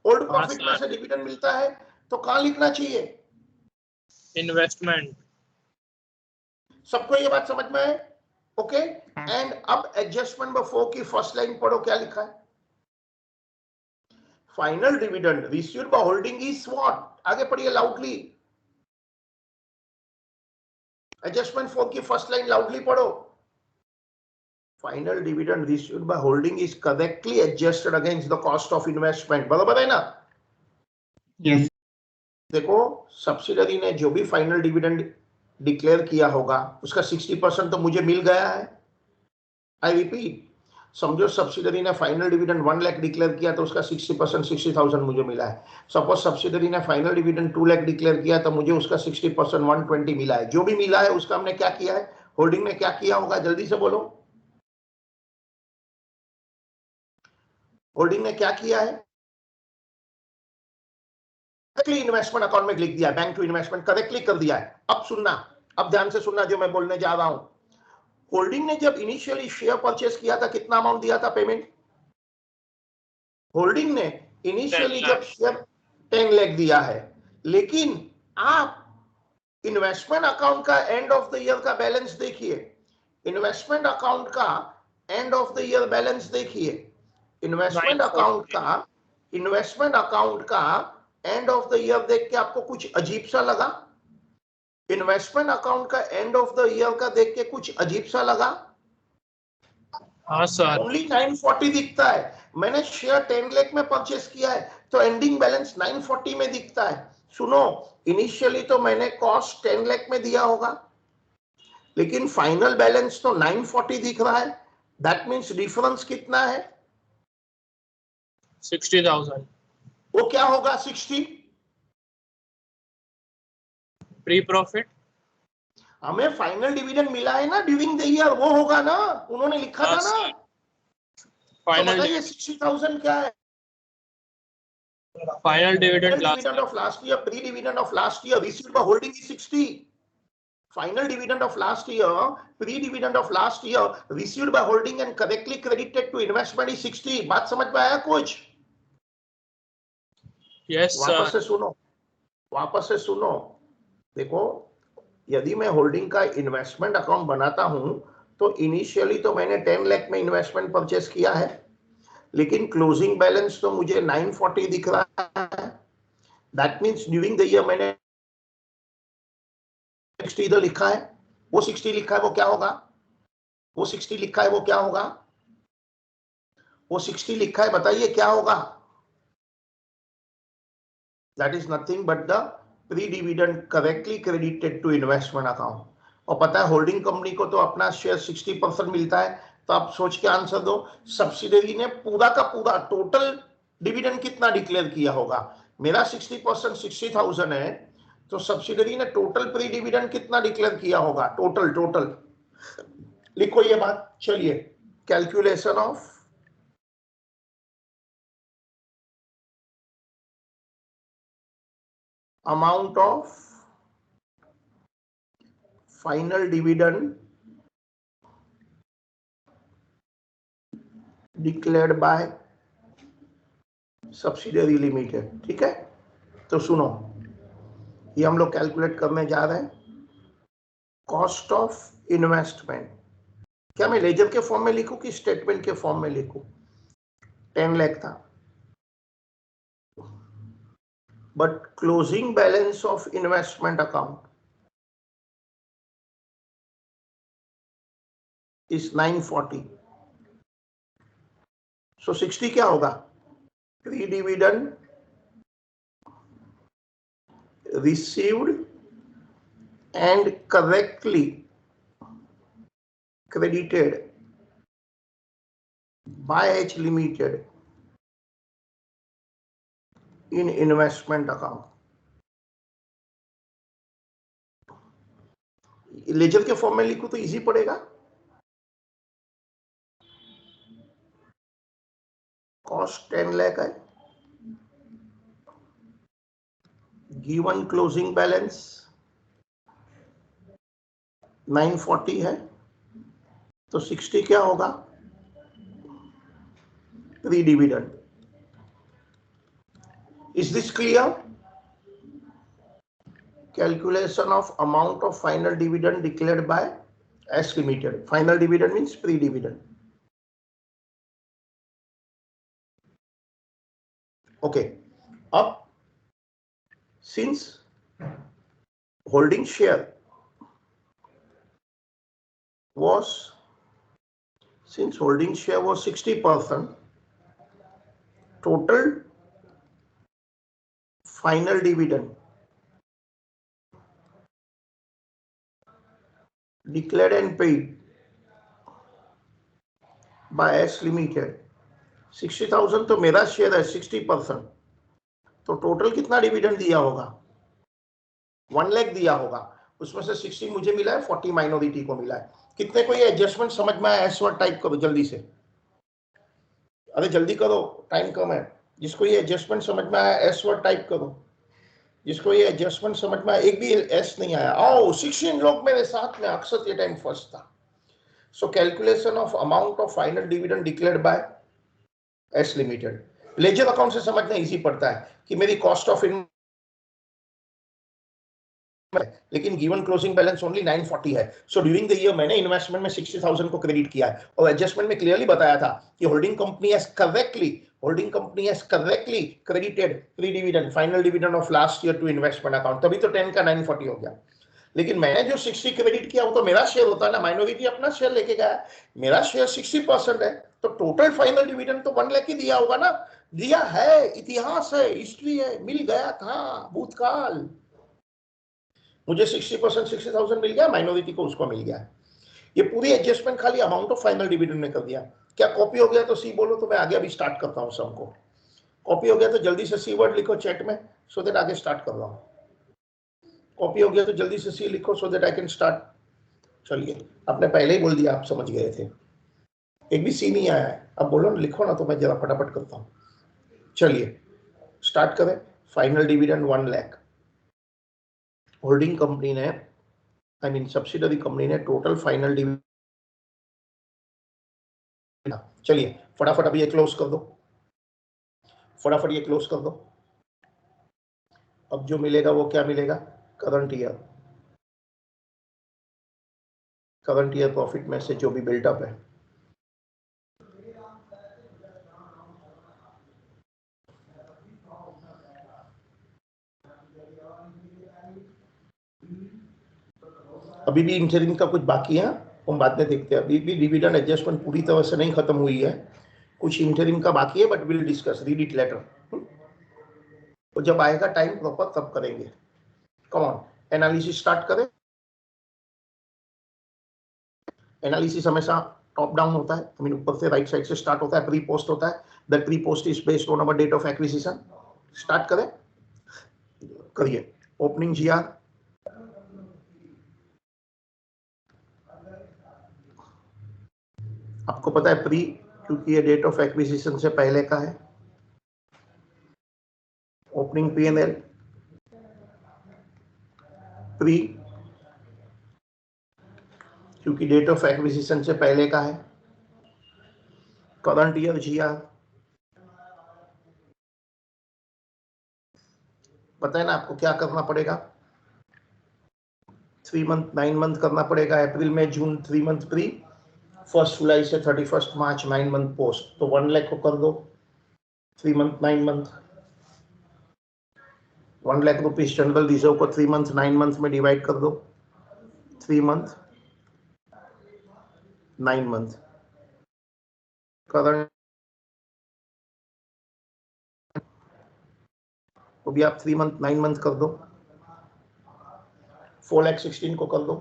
ओल्ड प्रॉफिट में से डिविडेंड मिलता है तो कहां लिखना चाहिए? इन्वेस्टमेंट। सबको ये बात समझ में है? ओके। एंड अब एडजस्टमेंट बिफोर की फर्स्ट लाइन पढ़ो, क्या लिखा है? Final dividend received by holding is what? आगे पढ़िए लाउडली। एडजस्टमेंट फॉर की फर्स्ट लाइन लाउडली पढ़ो। Final dividend received by holding is correctly adjusted against the cost of investment, बराबर है ना? यस। देखो, सब्सिडरी ने जो भी फाइनल डिविडेंड डिक्लेयर किया होगा उसका 60% तो मुझे मिल गया है। आई रिपीट, समझो सब्सिडरी ने फाइनल डिविडेंड 1 लाख डिक्लेयर किया तो उसका 60% 60,000 मुझे मिला है। सपोज सब्सिडरी ने फाइनल डिविडेंड 2 लाख डिक्लेयर किया तो मुझे उसका 60% 120 मिला है। जो भी मिला है उसका हमने क्या किया है, होल्डिंग ने क्या किया होगा, जल्दी से बोलो। होल्डिंग ने क्या किया है, इन्वेस्टमेंट अकाउंट में लिख दिया, बैंक टू इन्वेस्टमेंट करेक्टली कर दिया है। अब सुनना, अब ध्यान से सुनना जो मैं बोलने जा रहा हूं। होल्डिंग ने जब इनिशियली शेयर परचेस किया था कितना अमाउंट दिया था पेमेंट? होल्डिंग ने इनिशियली जब शेयर 10 लाख दिया है, लेकिन आप इन्वेस्टमेंट अकाउंट का एंड ऑफ द ईयर का बैलेंस देखिए, इन्वेस्टमेंट अकाउंट का end of the year balance देखिए, इन्वेस्टमेंट अकाउंट का एंड ऑफ द ईयर देख के आपको कुछ अजीब सा लगा? इन्वेस्टमेंट अकाउंट का एंड ऑफ द ईयर का देख के कुछ अजीब सा लगा? हाँ सर। ओनली 940 दिखता है। मैंने शेयर 10 लाख में परचेस किया है तो एंडिंग बैलेंस 940 में दिखता है। सुनो, इनिशियली तो मैंने कॉस्ट 10 लाख में दिया होगा, लेकिन फाइनल बैलेंस तो 940 दिख रहा है। दैट मींस डिफरेंस कितना है? 60,000 वो क्या होगा? 60 प्री प्रॉफिट। हमें फाइनल डिविडेंड मिला है ना ड्यूरिंग द ईयर, वो होगा ना, उन्होंने लिखा था ना। फाइनल तो बताइए 60,000 क्या है? Final dividend Dividend of last year, pre-dividend of last year received by holding is 60. Final dividend of last year, pre-dividend of last year received by holding and correctly credited to investment is 60. बात समझ में आया कुछ? यस वापस सर। से सुनो, वापस से सुनो। देखो, यदि मैं होल्डिंग का इन्वेस्टमेंट अकाउंट बनाता हूं तो इनिशियली तो मैंने 10 लाख में इन्वेस्टमेंट परचेस किया है, लेकिन क्लोजिंग बैलेंस तो मुझे 940 दिख रहा है। That means during the year मैंने 60 इधर लिखा है, वो 60 लिखा है, वो क्या होगा? वो 60 लिखा है, वो क्या होगा? वो 60 लिखा है, बताइए क्या होगा? That is nothing but the pre dividend correctly credited to investment account. और पता है होल्डिंग कंपनी को तो अपना शेयर 60% मिलता है, तो आप सोच के आंसर दो, सब्सिडरी ने पूरा का पूरा टोटल डिविडेंड कितना डिक्लेयर किया होगा? मेरा 60% 60,000 है, तो सब्सिडरी ने टोटल प्री डिविडेंड कितना डिक्लेयर किया होगा? टोटल टोटल लिखो ये बात। चलिए, calculation of amount of final dividend declared by subsidiary limited. ठीक है, तो सुनो, ये हम लोग कैलकुलेट करने जा रहे हैं। कॉस्ट ऑफ इन्वेस्टमेंट, क्या मैं लेजर के फॉर्म में लिखूं कि स्टेटमेंट के फॉर्म में लिखूं? 10 लाख था, but closing balance of investment account is 940। सो 60 क्या होगा? Pre dividend received and correctly credited by H Limited in investment account। Ledger के फॉर्म में लिखूं तो इजी पड़ेगा। कॉस्ट 10 लाख है, गिवन क्लोजिंग बैलेंस 940 है, तो 60 क्या होगा? Pre dividend. Is this clear? Calculation of amount of final dividend declared by S Limited. Final dividend means pre-dividend. Okay. Up, since holding share was 60%, total final dividend declared and paid by S limited, 60,000 तो मेरा शेयर है 60%, तो टोटल कितना डिविडेंड दिया होगा? 1 लाख दिया होगा, उसमें से 60 मुझे मिला है, 40 माइनॉरिटी को मिला है। कितने को ये एडजस्टमेंट समझ में आया? एस वर्ड टाइप करो जल्दी से, अरे जल्दी करो, टाइम कम है। जिसको ये एडजस्टमेंट समझ में आया एस वर्ड टाइप करो, जिसको ये एडजस्टमेंट समझ में आया। एक भी एस नहीं आया, आओ 16 लोग मेरे साथ में, अक्सर ये टाइम फर्स्ट था। So calculation of amount of final dividend declared by S limited. Ledger account से समझना इजी पड़ता है कि मेरी कॉस्ट ऑफ लेकिन गिवन क्लोजिंग बैलेंस ओनली 940 है। सो ड्यूरिंग द ईयर मैंने इन्वेस्टमेंट में 60,000 को क्रेडिट किया है, और एडजस्टमेंट में क्लियरली बताया था कि holding company has correctly credited pre dividend final dividend of last year to investment account, तभी तो 10 का 940 हो गया। लेकिन मैंने जो 60 क्रेडिट किया वो तो मेरा शेयर होता है ना, माइनॉरिटी अपना शेयर लेके गया, मेरा शेयर 60% है, तो टोटल फाइनल डिविडेंड तो 1 लाख ही दिया होगा ना। दिया है, इतिहास है, हिस्ट्री है, मिल गया था भूतकाल। मुझे 60% 60,000 मिल गया, माइनॉरिटी को उसको मिल गया। ये पूरी एडजस्टमेंट खाली अमाउंट ऑफ फाइनल डिविडेंड में कर दिया। क्या कॉपी हो गया तो सी बोलो, तो मैं आगे अभी स्टार्ट करता हूं सम को। कॉपी हो गया तो जल्दी से सी वर्ड लिखो चैट में, सो दैट आगे स्टार्ट कर रहा हूं। कॉपी हो गया तो जल्दी से सी लिखो, so that I can start. चलिए, आपने पहले ही बोल दिया, आप समझ गए थे। एक भी सी नहीं आया है, अब बोलो ना, लिखो ना, तो मैं जरा फटाफट करता हूं। चलिए स्टार्ट करें। Final dividend 1 lakh, holding company ने, आई मीन सब्सिडरी कंपनी ने टोटल फाइनल डिविडेंड। चलिए फटाफट अभी ये क्लोज कर दो, फटाफट ये क्लोज कर दो। अब जो मिलेगा वो क्या मिलेगा? करंट ईयर प्रॉफिट में से जो भी बिल्टअप है। अभी भी इंटरिम का कुछ बाकी है, हम बाद में देखते हैं। अभी भी डिविडेंड एडजस्टमेंट पूरी तरह से नहीं खत्म हुई है, कुछ इंटरिम का बाकी है, but will discuss, read it later. तो जब आएगा टाइम प्रॉपर तब करेंगे। कम ऑन, एनालिसिस स्टार्ट करें। एनालिसिस हमेशा टॉप डाउन होता है, आई मीन ऊपर से राइट साइड से स्टार्ट होता है, प्री पोस्ट होता है। That pre post is based on our date of acquisition. Start करें, करिए। ओपनिंग जीआर, आपको पता है प्री, क्योंकि ये डेट ऑफ एक्विजिशन से पहले का है। ओपनिंग P&L प्री, क्योंकि डेट ऑफ एक्विजिशन से पहले का है। करंट ईयर जीआर, पता है ना आपको क्या करना पड़ेगा? 3 मंथ 9 मंथ करना पड़ेगा। अप्रैल में जून 3 मंथ प्री, 1 जुलाई से 31 मार्च 9 मंथ पोस्ट। तो 1 लाख को कर दो 3 month 9 month, 1 lakh rupees general reserve को 3 मंथ 9 मंथ में डिवाइड कर दो, 3 मंथ 9 मंथ। करंट को भी आप 3 मंथ 9 मंथ कर दो, 4,16,000 को कर दो,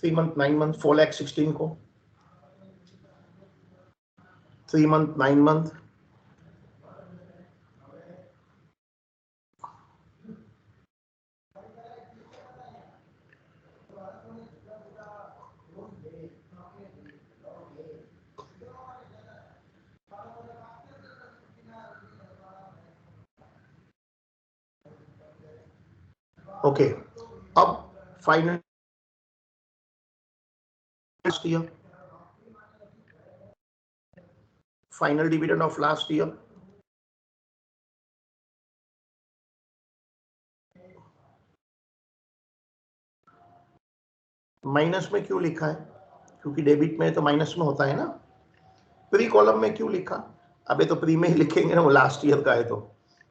3 मंथ 9 मंथ 4,16,000 को, 3 मंथ 9 मंथ, ओके। अब final year, final dividend of last year, minus में क्यों लिखा है? क्योंकि डेबिट में तो माइनस में होता है ना। प्री कॉलम में क्यों लिखा? अबे तो प्री में ही लिखेंगे ना, वो लास्ट ईयर का है तो,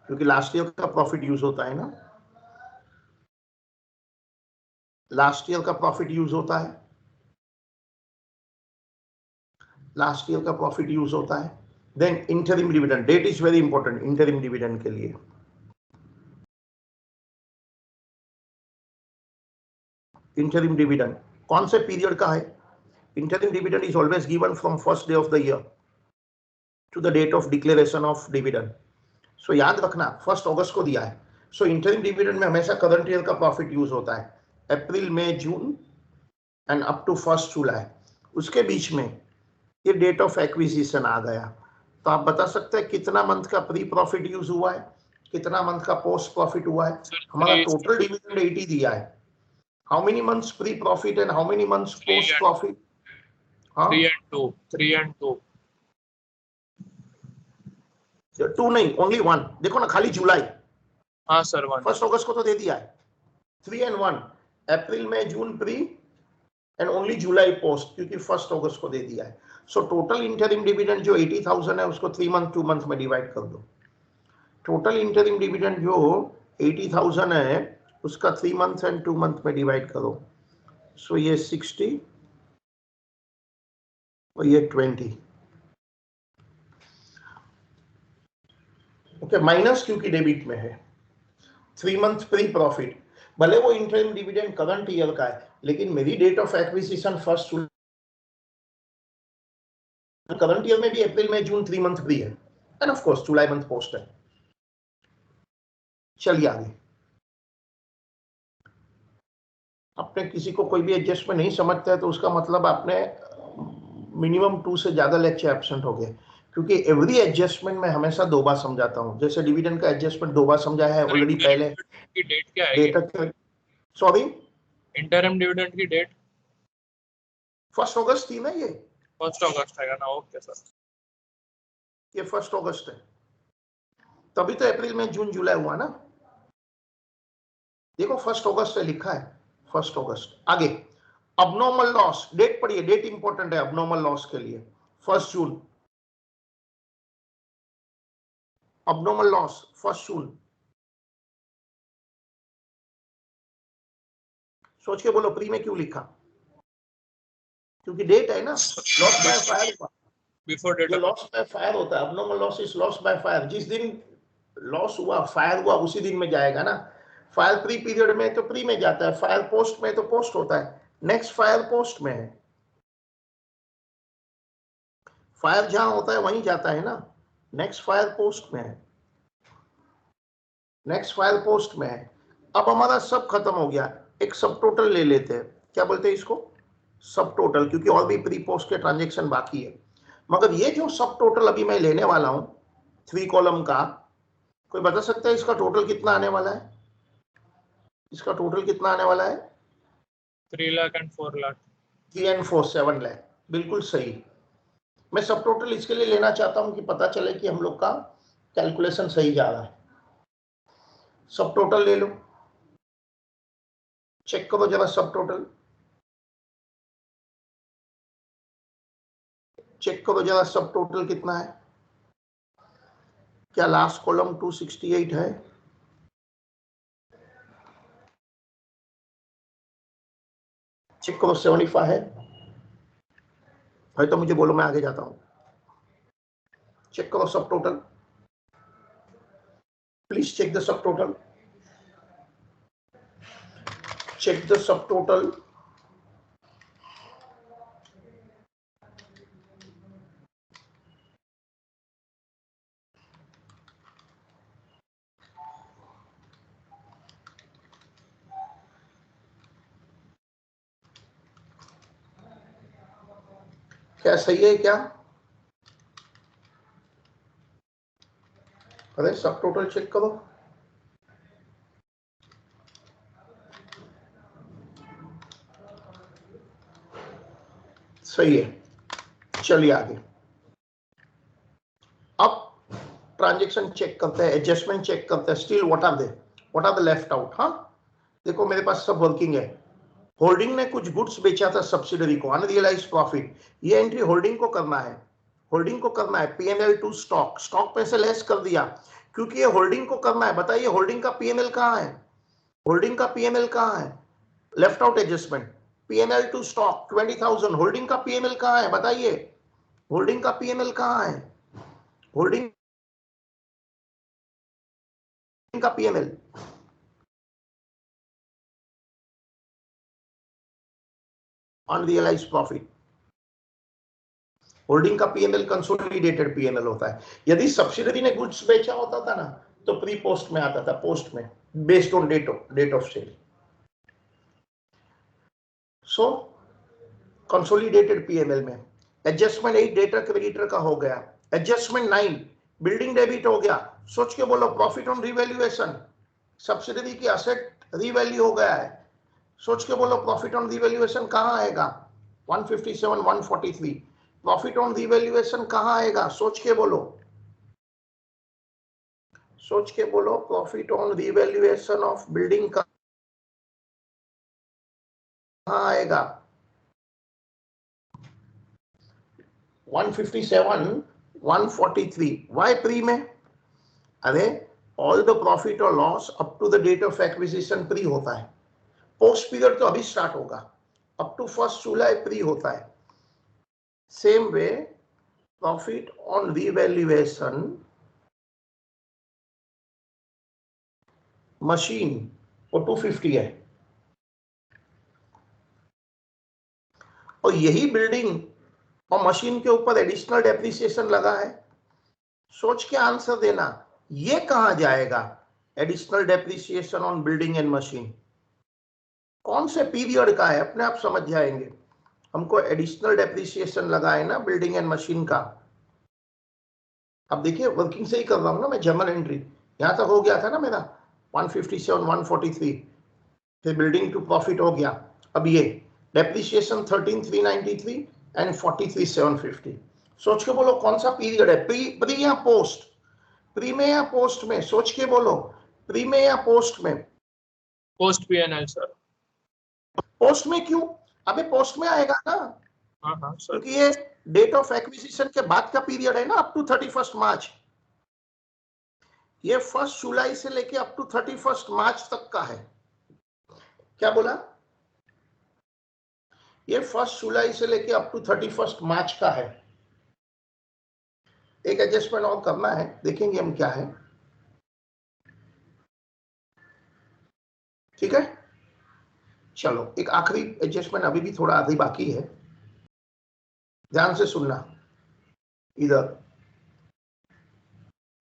क्योंकि लास्ट ईयर का प्रॉफिट यूज होता है ना, लास्ट ईयर का प्रॉफिट यूज होता है, लास्ट ईयर का प्रॉफिट यूज होता है। Then interim dividend, date is very important interim dividend के लिए। इंटरिम डिविडेंड कौन से पीरियड का है? Interim dividend is always given from first day of the year to the date of declaration of dividend. So याद रखना 1 अगस्त को दिया है. So interim dividend में हमेशा करंट ईयर का प्रॉफिट यूज होता है, अप्रैल May June and up to 1 जुलाई. उसके बीच में ये डेट ऑफ एक्विजिशन आ गया, तो आप बता सकते हैं कितना मंथ का प्री प्रॉफिट यूज हुआ है, कितना मंथ का पोस्ट प्रॉफिट हुआ है. हमारा टोटल डिविडेंड 80 दिया है. How many months pre profit and how many months post profit? 3 and 2. 3 and 2. 2 नहीं, ओनली 1. देखो ना, खाली जुलाई. हाँ सर, 1. 1 अगस्त को तो दे दिया है. 3 and 1, April May June pre and only July post, क्योंकि 1 अगस्त को दे दिया है. सो टोटल इंटरिम डिविडेंड जो 80,000 है उसको 3 मंथ 2 मंथ में डिवाइड कर दो. टोटल इंटरिम डिविडेंड जो 80,000 है उसका 3 मंथ एंड 2 मंथ में डिवाइड करो. सो ये 60 और ये 20. ओके, माइनस क्योंकि डेबिट में है. 3 मंथ प्री प्रॉफिट, भले वो इंटरिम डिविडेंड करंट ईयर का है, लेकिन मेरी date of acquisition 1 July. Current year में भी April May June 3 month pre है, and of course July month post है. चलिए आगे. आपने किसी को कोई भी एडजस्टमेंट नहीं समझता है तो उसका मतलब आपने मिनिमम 2 से ज्यादा लेक्चर एब्सेंट हो गए, क्योंकि एवरी एडजस्टमेंट में हमेशा 2 बार समझाता हूं. जैसे डिविडेंड का एडजस्टमेंट 2 बार समझाया है ऑलरेडी पहले. की डेट क्या है? सॉरी, इंटरिम डिविडेंड की डेट 1 अगस्त थी ना. ये 1 अगस्त है ना? ओके सर, ये 1 अगस्त है, तभी तो अप्रैल में जून जुलाई हुआ ना. देखो 1 अगस्त से लिखा है, 1 अगस्त. आगे अबनॉर्मल लॉस, डेट पढ़िए, डेट इंपॉर्टेंट है अबनॉर्मल लॉस के लिए. 1 जून अबनॉर्मल लॉस, 1 जून. सोच के बोलो प्री में क्यों लिखा, क्योंकि डेट है ना. Loss by fire, before date. ये लॉस बाय फायर होता है. Abnormal loss is loss by fire. जिस दिन लॉस हुआ, फायर हुआ, उसी दिन में जाएगा ना. फायर प्री पीरियड में तो प्री में जाता है, फायर पोस्ट में तो पोस्ट होता है. नेक्स्ट फायर पोस्ट में है. फायर जहां होता है वहीं जाता है ना. नेक्स्ट फायर पोस्ट में है, नेक्स्ट फायर पोस्ट में है. अब हमारा सब खत्म हो गया. एक सब टोटल ले लेते हैं, क्या बोलते हैं इसको, सब टोटल, क्योंकि और भी प्री पोस्ट के ट्रांजेक्शन बाकी है. मगर ये जो सब टोटल अभी मैं लेने वाला हूं 3 कॉलम का, कोई बता सकता है इसका टोटल कितना आने वाला है? इसका टोटल कितना आने वाला है? 3 लाख and 4 लाख. 3 and 4 7 लाख. बिल्कुल सही. मैं सब टोटल इसके लिए लेना चाहता हूं कि पता चले कि हम लोग का कैलकुलेशन सही जा रहा है. सब टोटल ले लो, चेक करो जरा. सब टोटल चेक करो जरा, सब टोटल कितना है? क्या लास्ट कॉलम 268 है? चेक करो 75 है भाई, तो मुझे बोलो, मैं आगे जाता हूं. चेक करो subtotal, please check the subtotal. Check the subtotal. क्या सही है क्या? अरे सब टोटल चेक करो. सही है. चलिए आगे. अब ट्रांजैक्शन चेक करते हैं, एडजस्टमेंट चेक करते हैं. Still what are the left out. हाँ देखो मेरे पास सब वर्किंग है. होल्डिंग ने कुछ गुड्स बेचा था सब्सिडरी को, अनरियलाइज्ड प्रॉफिट. ये एंट्री होल्डिंग को करना है, होल्डिंग को करना है. पीएनएल टू स्टॉक, स्टॉक पे से लेस कर दिया क्योंकि ये होल्डिंग को करना है. बताइए होल्डिंग का पीएनएल कहां है? होल्डिंग का पीएनएल कहां है? Left out adjustment. PNL to stock 20,000. Holding का पीएनएल कहां है? बताइए होल्डिंग का पीएनएल कहां है? होल्डिंग का पीएनएल अनरियलाइज्ड प्रॉफिट. होल्डिंग का पीएनएल कंसोलिडेटेड पीएनएल होता है। यदि सब्सिडरी ने गुड्स बेचा होता था ना तो प्री पोस्ट में आता था, पोस्ट में based on date of sale. So consolidated PNL में एडजस्टमेंट 8 डेटर क्रेडिटर का हो गया, एडजस्टमेंट 9 बिल्डिंग डेबिट हो गया। सोच के बोलो प्रॉफिट ऑन रिवैल्यूएशन, सब्सिडरी की एसेट रीवैल्यू हो गया है। सोच के बोलो प्रॉफिट ऑन रिवैल्यूएशन कहां आएगा? 157 143 प्रॉफिट ऑन रिवैल्यूएशन कहां आएगा? सोच के बोलो, सोच के बोलो profit on revaluation of building कहां आएगा? 157 143 वाई प्री में? अरे ऑल द प्रॉफिट और loss up to the date of acquisition pre होता है, पोस्ट पीरियड तो अभी स्टार्ट होगा, अप टू 1 जुलाई प्री होता है। Same way profit on revaluation machine वो 250 है, और यही बिल्डिंग और मशीन के ऊपर एडिशनल डेप्रिसिएशन लगा है। सोच के आंसर देना, ये कहां जाएगा? Additional depreciation on building and machine कौन से पीरियड का है? अपने आप समझ जाएंगे। हमको एडिशनल डेप्रिसिएशन लगा है ना बिल्डिंग एंड मशीन का। अब देखिए वर्किंग से ही कर रहा हूं ना मैं, जर्नल एंट्री यहां तक हो गया था ना मेरा 157 143, फिर बिल्डिंग टू प्रॉफिट हो गया। अब ये डेप्रिसिएशन 13393 एंड 43750। सोच के बोलो कौन सा पीरियड है? प्री या पोस्ट? प्री में या पोस्ट में? सोच के बोलो, प्री में या पोस्ट में? Post PNL sir. पोस्ट में क्यों? अबे पोस्ट में आएगा ना, हाँ सर। क्योंकि ये डेट ऑफ एक्विजिशन के बाद का पीरियड है ना, अप टू 31 मार्च। ये 1 जुलाई से लेके अप टू 31 मार्च तक का है। क्या बोला? ये 1 जुलाई से लेके अप टू 31 मार्च का है। एक एडजस्टमेंट और करना है, देखेंगे हम क्या है। ठीक है, चलो एक आखिरी एडजस्टमेंट अभी भी थोड़ा आधी बाकी है, ध्यान से सुनना। इधर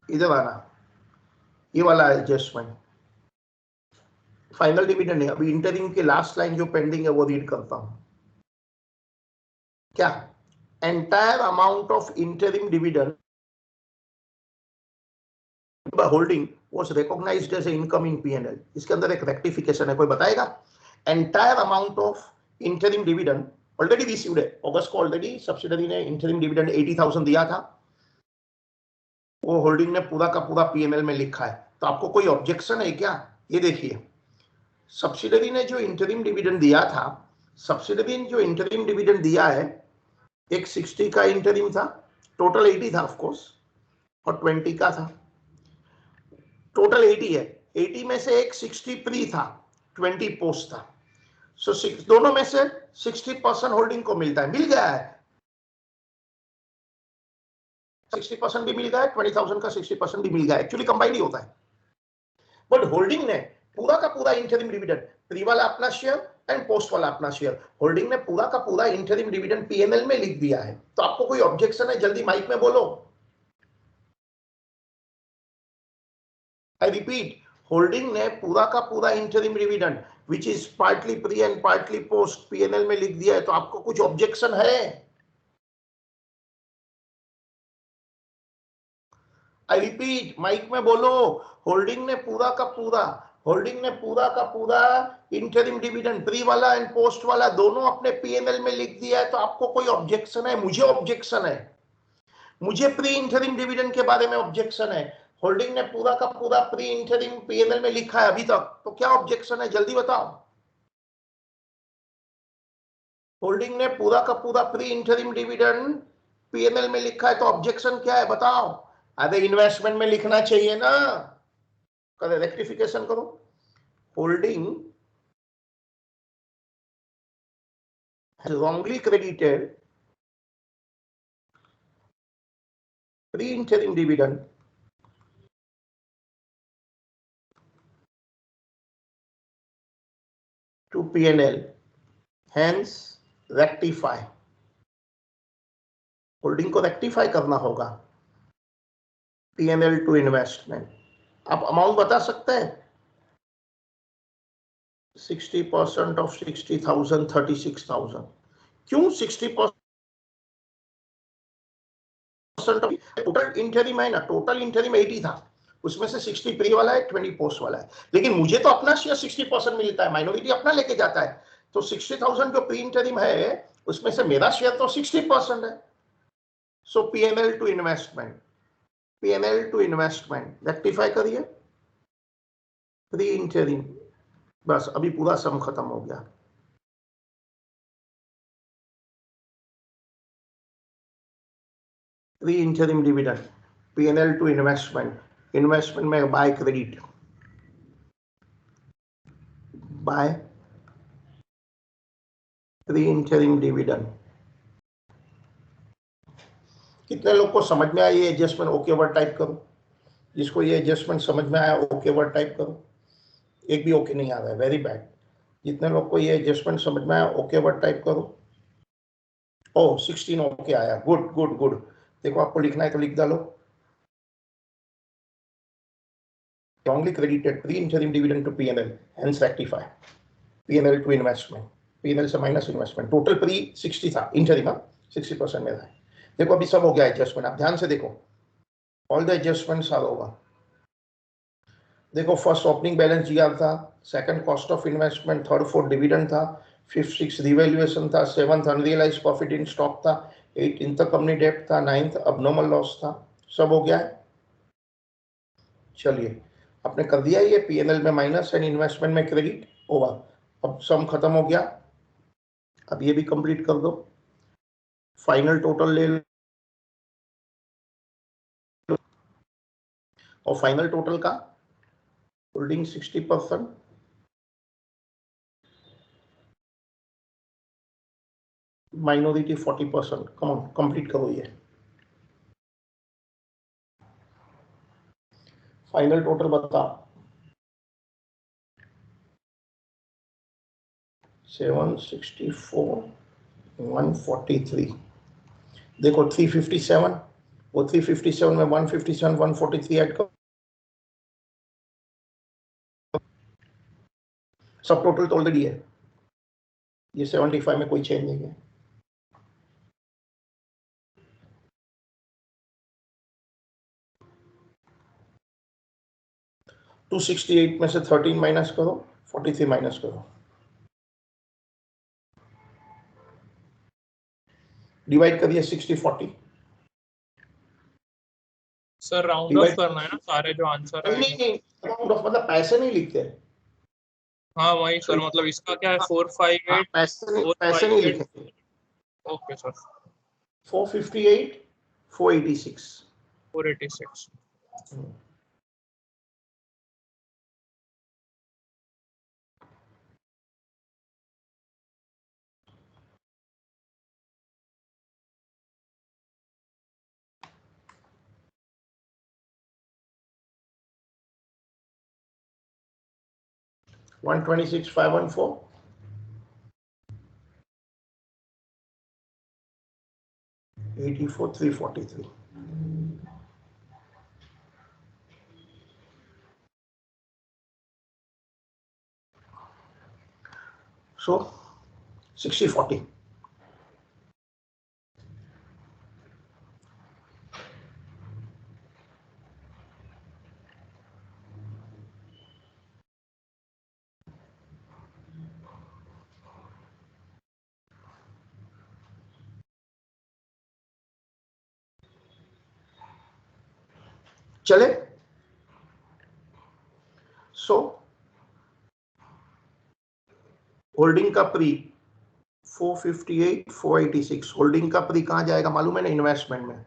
इधर आना, ये वाला एडजस्टमेंट फाइनल डिविडेंड है। अभी इंटरिम के लास्ट लाइन जो पेंडिंग है वो रीड करता हूं। क्या? Entire amount of interim dividend by holding was recognized as income in P&L। इसके अंदर एक रेक्टिफिकेशन है, कोई बताएगा? Entire amount of interim dividend already received है, अगस्त को ऑलरेडी सब्सिडरी ने इंटरिम डिविडेंड 80,000 दिया था, वो होल्डिंग ने पूरा का पूरा पीएनएल में लिखा है। तो आपको कोई ऑब्जेक्शन है क्या? ये देखिए, सब्सिडरी ने जो इंटरिम डिविडेंड दिया था, सब्सिडरी ने जो इंटरिम डिविडेंड दिया है, एक 60 का इंटरिम था, टोटल 80 था ऑफ कोर्स, और 20 का था, टोटल 80 है। 80 में से एक 60 प्री था, 20 पोस्ट था। सो दोनों में से 60% होल्डिंग को मिलता है, मिल गया है। 60% भी मिल गया है, 20,000 का 60% भी मिल गया है, एक्चुअली कंबाइंड ही होता है। बट होल्डिंग ने पूरा का पूरा इंटरिम डिविडेंड, प्री वाला अपना शेयर एंड पोस्ट वाला अपना शेयर, होल्डिंग ने पूरा का पूरा इंटरिम डिविडेंड पीएनएल में लिख दिया है। तो आपको कोई ऑब्जेक्शन है? जल्दी माइक में बोलो। आई रिपीट, होल्डिंग ने पूरा का पूरा interim dividend which is partly pre and partly post PNL में लिख दिया है। तो आपको कुछ ऑब्जेक्शन है? आई रिपीट, माइक में बोलो। होल्डिंग ने पूरा का पूरा इंटरिम डिविडेंड प्री वाला एंड पोस्ट वाला दोनों अपने पीएनएल में लिख दिया है। तो आपको कोई ऑब्जेक्शन है? मुझे ऑब्जेक्शन है, मुझे प्री इंटरिम डिविडेंड के बारे में ऑब्जेक्शन है। होल्डिंग ने पूरा का पूरा प्री इंटरिम पीएनएल में लिखा है अभी तक, तो क्या ऑब्जेक्शन है? जल्दी बताओ। होल्डिंग ने पूरा का पूरा प्री इंटरिम डिविडेंड पीएनएल में लिखा है, तो ऑब्जेक्शन क्या है? बताओ। अरे इन्वेस्टमेंट में लिखना चाहिए ना, करो रेक्टिफिकेशन करो। Holding has wrongly credited pre-interim dividend to P&L, hence rectify। Holding को रेक्टिफाई करना होगा, P&L टू इन्वेस्टमेंट। आप अमाउंट बता सकते हैं? 60% ऑफ 60,000 36,000। क्यों 60%? टोटल इंटरिम है ना, टोटल इंटरिम 80 था, उसमें से 60 प्री वाला है, 20 पोस्ट वाला है। लेकिन मुझे तो अपना शेयर 60% मिलता है, माइनॉरिटी अपना लेके जाता है, तो 60,000 जो प्री इंटरिम है उसमें से मेरा शेयर तो 60% है। So P&L to investment, P&L to investment rectify करिए, प्री इंटरिम, बस अभी पूरा सम खत्म हो गया। Pre interim dividend, P&L to investment, investment में by credit, by pre interim dividend. कितने लोग को समझ में आया ये एडजस्टमेंट? ओके वर्ड टाइप करो, जिसको ये एडजस्टमेंट समझ में आया ओके वर्ड टाइप करो। एक भी ओके नहीं आ रहा है, वेरी बैड। जितने लोग को ये एडजस्टमेंट समझ में आया ओके वर्ड टाइप करो। ओ 16 ओके आया, गुड गुड गुड। देखो आपको लिखना है तो लिख डालो, wrongly credited pre-interim dividend to P&L, hence rectify, P&L to investment, P&L से माइनस इन्वेस्टमेंट, टोटल प्री 60 था, इंटरिम 60% मेरा है। देखो अभी सब हो गया एडजस्टमेंट, आप ध्यान से देखो, all the adjustments are over. देखो फर्स्ट ओपनिंग बैलेंस जीआर था, second cost of investment, third fourth dividend था, फिफ्थ सिक्स रिवैल्यूएशन था, seventh unrealised profit in stock था, एट इंटरकंपनी डेब्ट था, नाइन्थ अबनॉर्मल लॉस था। सब हो गया है। चलिए आपने कर दिया ये, P&L में माइनस एंड इन्वेस्टमेंट में क्रेडिट, ओवर। अब सम खत्म हो गया, अब ये भी कंप्लीट कर दो, फाइनल टोटल ले लो, और फाइनल टोटल का holding 60%, minority 40%। Come on complete करो ये, फाइनल टोटल बता। 764 143, देखो 357, वो 357 में 157 143 ऐड करो, सब टोटल तो ऑलरेडी है, ये 75 में कोई चेंज नहीं है। टू 268 में से 13 माइनस करो, 43 माइनस करो, डिवाइड करिए 60-40। सर राउंड ऑफ करना है ना सारे जो आंसर आए। नहीं नहीं, राउंड ऑफ मतलब पैसे नहीं लिखते। हाँ वही सर, मतलब इसका क्या है 458 पैसे नहीं लिखेंगे। Okay sir 458 486 486। वन 126 514 84 343। So 60-40। चले, सो होल्डिंग का प्री 458 486, होल्डिंग का प्री कहां जाएगा मालूम है ना? इन्वेस्टमेंट में,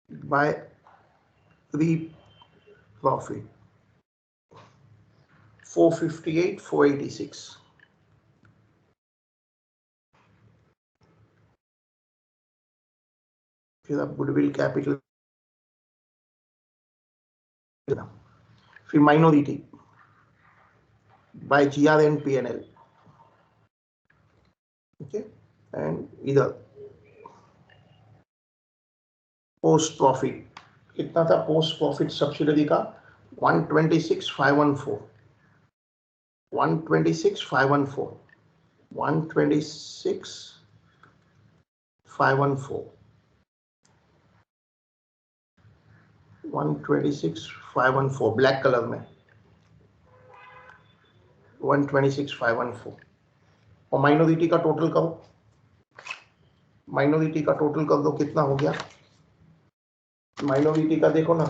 बाय प्री प्रॉफिट 458 486। फिर आप गुडविल कैपिटल, फिर minority by GR and P&L। Okay, and इधर पोस्ट प्रॉफिट कितना था? पोस्ट प्रॉफिट सब्सिडरी का 126,514 126,514 126,514 126,514 ब्लैक कलर में 126,514 और माइनॉरिटी का टोटल करो। माइनॉरिटी का टोटल कर दो, कितना हो गया? माइनॉरिटी का देखो ना,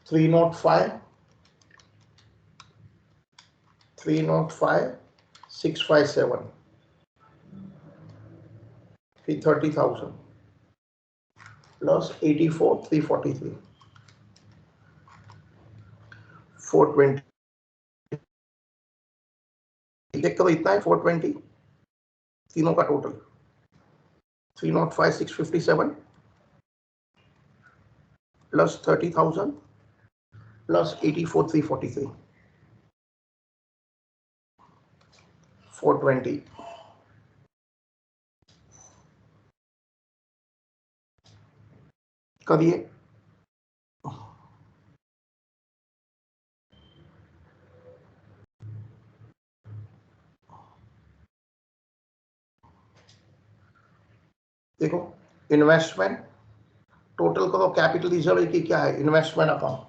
305 657 फिर 30,000 प्लस 84 343 420 देख करो इतना है 420 तीनों का टोटल 305 657 प्लस 30,000 प्लस 84 343 420 करिए। देखो इन्वेस्टमेंट टोटल करो, कैपिटल रिजर्व की क्या है? इन्वेस्टमेंट अकाउंट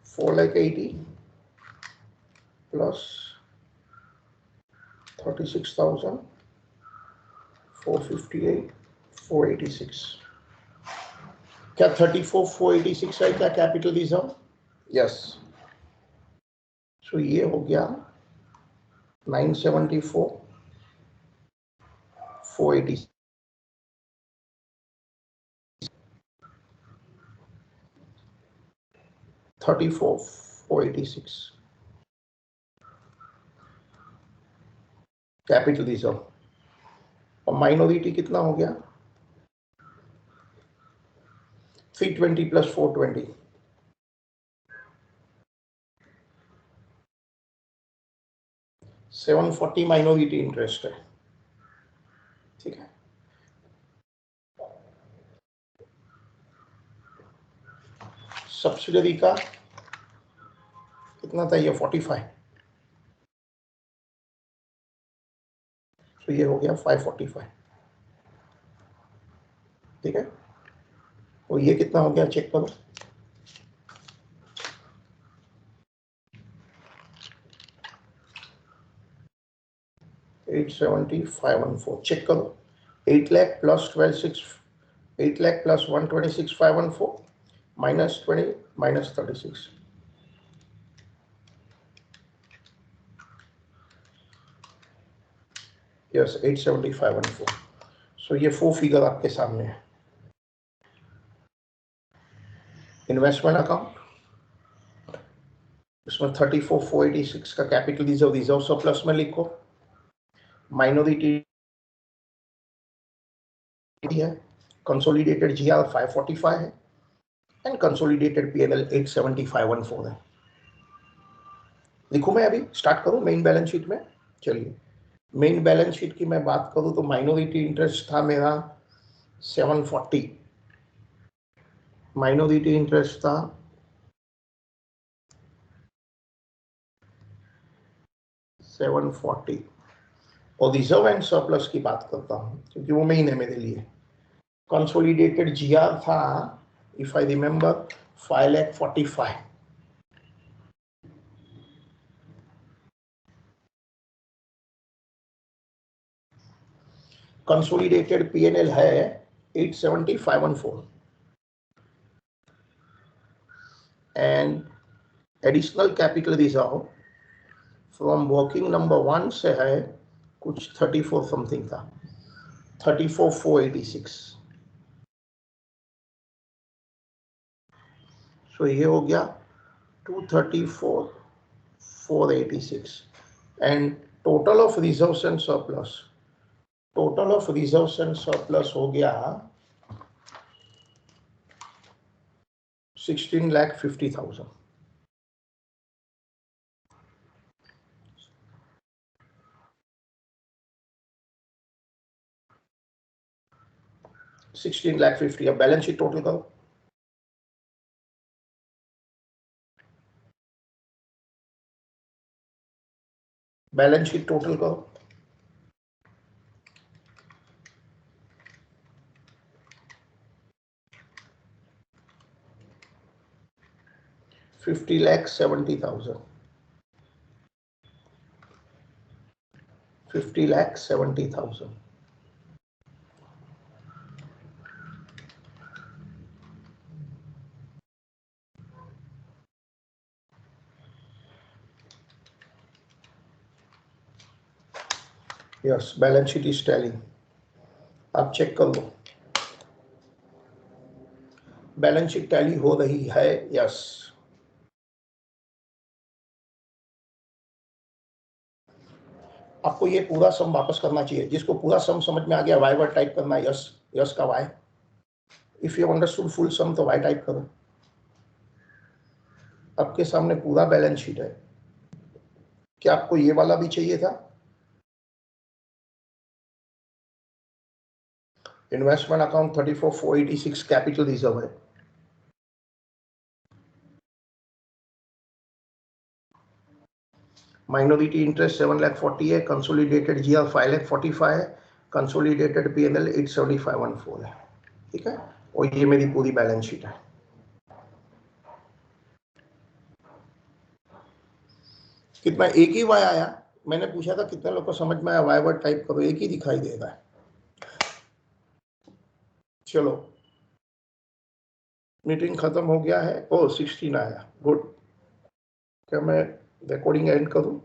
480 प्लस 36,000 458 486 क्या 34,486 है क्या कैपिटल रिजर्व? यस। सो ये हो गया 974 480 34,486 कैपिटल रिजर्व। और माइनॉरिटी कितना हो गया? 320 प्लस 420 740 माइनॉरिटी इंटरेस्ट है। ठीक है, सब्सिडरी का कितना था? ये 45, तो ये हो गया 545। ठीक है, और ये कितना हो गया चेक करो। $870,514 चेक करो। 8 lakh plus 8 lakh plus 126,514 minus 20 minus 36 yes 870,514। सो ये 4 फिगर आपके सामने है। इन्वेस्टमेंट अकाउंट इसमें 34,486 का कैपिटल रिजर्व सरप्लस में लिखो। माइनॉरिटी है, कंसोलिडेटेड जीआर 545 है एंड कंसोलिडेटेड पीएनएल 870,514 है। लिखूं मैं अभी स्टार्ट करूं मेन बैलेंस शीट में? चलिए मेन बैलेंस शीट की मैं बात करूं तो माइनॉरिटी इंटरेस्ट था मेरा 740, माइनॉरिटी इंटरेस्ट था 740 और रिजर्व एंड सरप्लस की बात करता हूं क्योंकि वो मेन है मेरे लिए। कंसोलिडेटेड जीआर था if I remember 5,45,000 consolidated PNL है 870,514 and additional capital reserve from working number 1 से है कुछ 34 समथिंग था 34,486। सो ये हो गया 234,486 and total of reserves and surplus हो गया 16,50,000। 16,50,000। अब बैलेंस शीट टोटल करो। बैलेंस शीट टोटल करो। $50,70,000। 50,70,000। Yes, balance sheet is टैलिंग। आप चेक कर लो, बैलेंस शीट टैली हो रही है। यस, आपको ये पूरा सम वापस करना चाहिए। जिसको पूरा सम समझ में आ गया वाई वर्ड टाइप करना है, यस यस का Y. If you understood full sum तो वाई टाइप करो। आपके सामने पूरा बैलेंस शीट है। क्या आपको ये वाला भी चाहिए था? इन्वेस्टमेंट अकाउंट 34,486 कैपिटल रिजर्व है। माइनॉरिटी इंटरेस्ट 7,40,000 है। कंसोलिडेटेड जीआर 5,45,000 है। कंसोलिडेटेड पीएनएल 875,14 है। ठीक है, और ये मेरी पूरी बैलेंस शीट है। कितना एक ही वाई आया? मैंने पूछा था कितने लोग को समझ में आया वाई वर्ड टाइप करो, एक ही दिखाई दे रहा है। चलो, मीटिंग खत्म हो गया है। ओ 16 आया, गुड। क्या मैं रिकॉर्डिंग एंड करूं?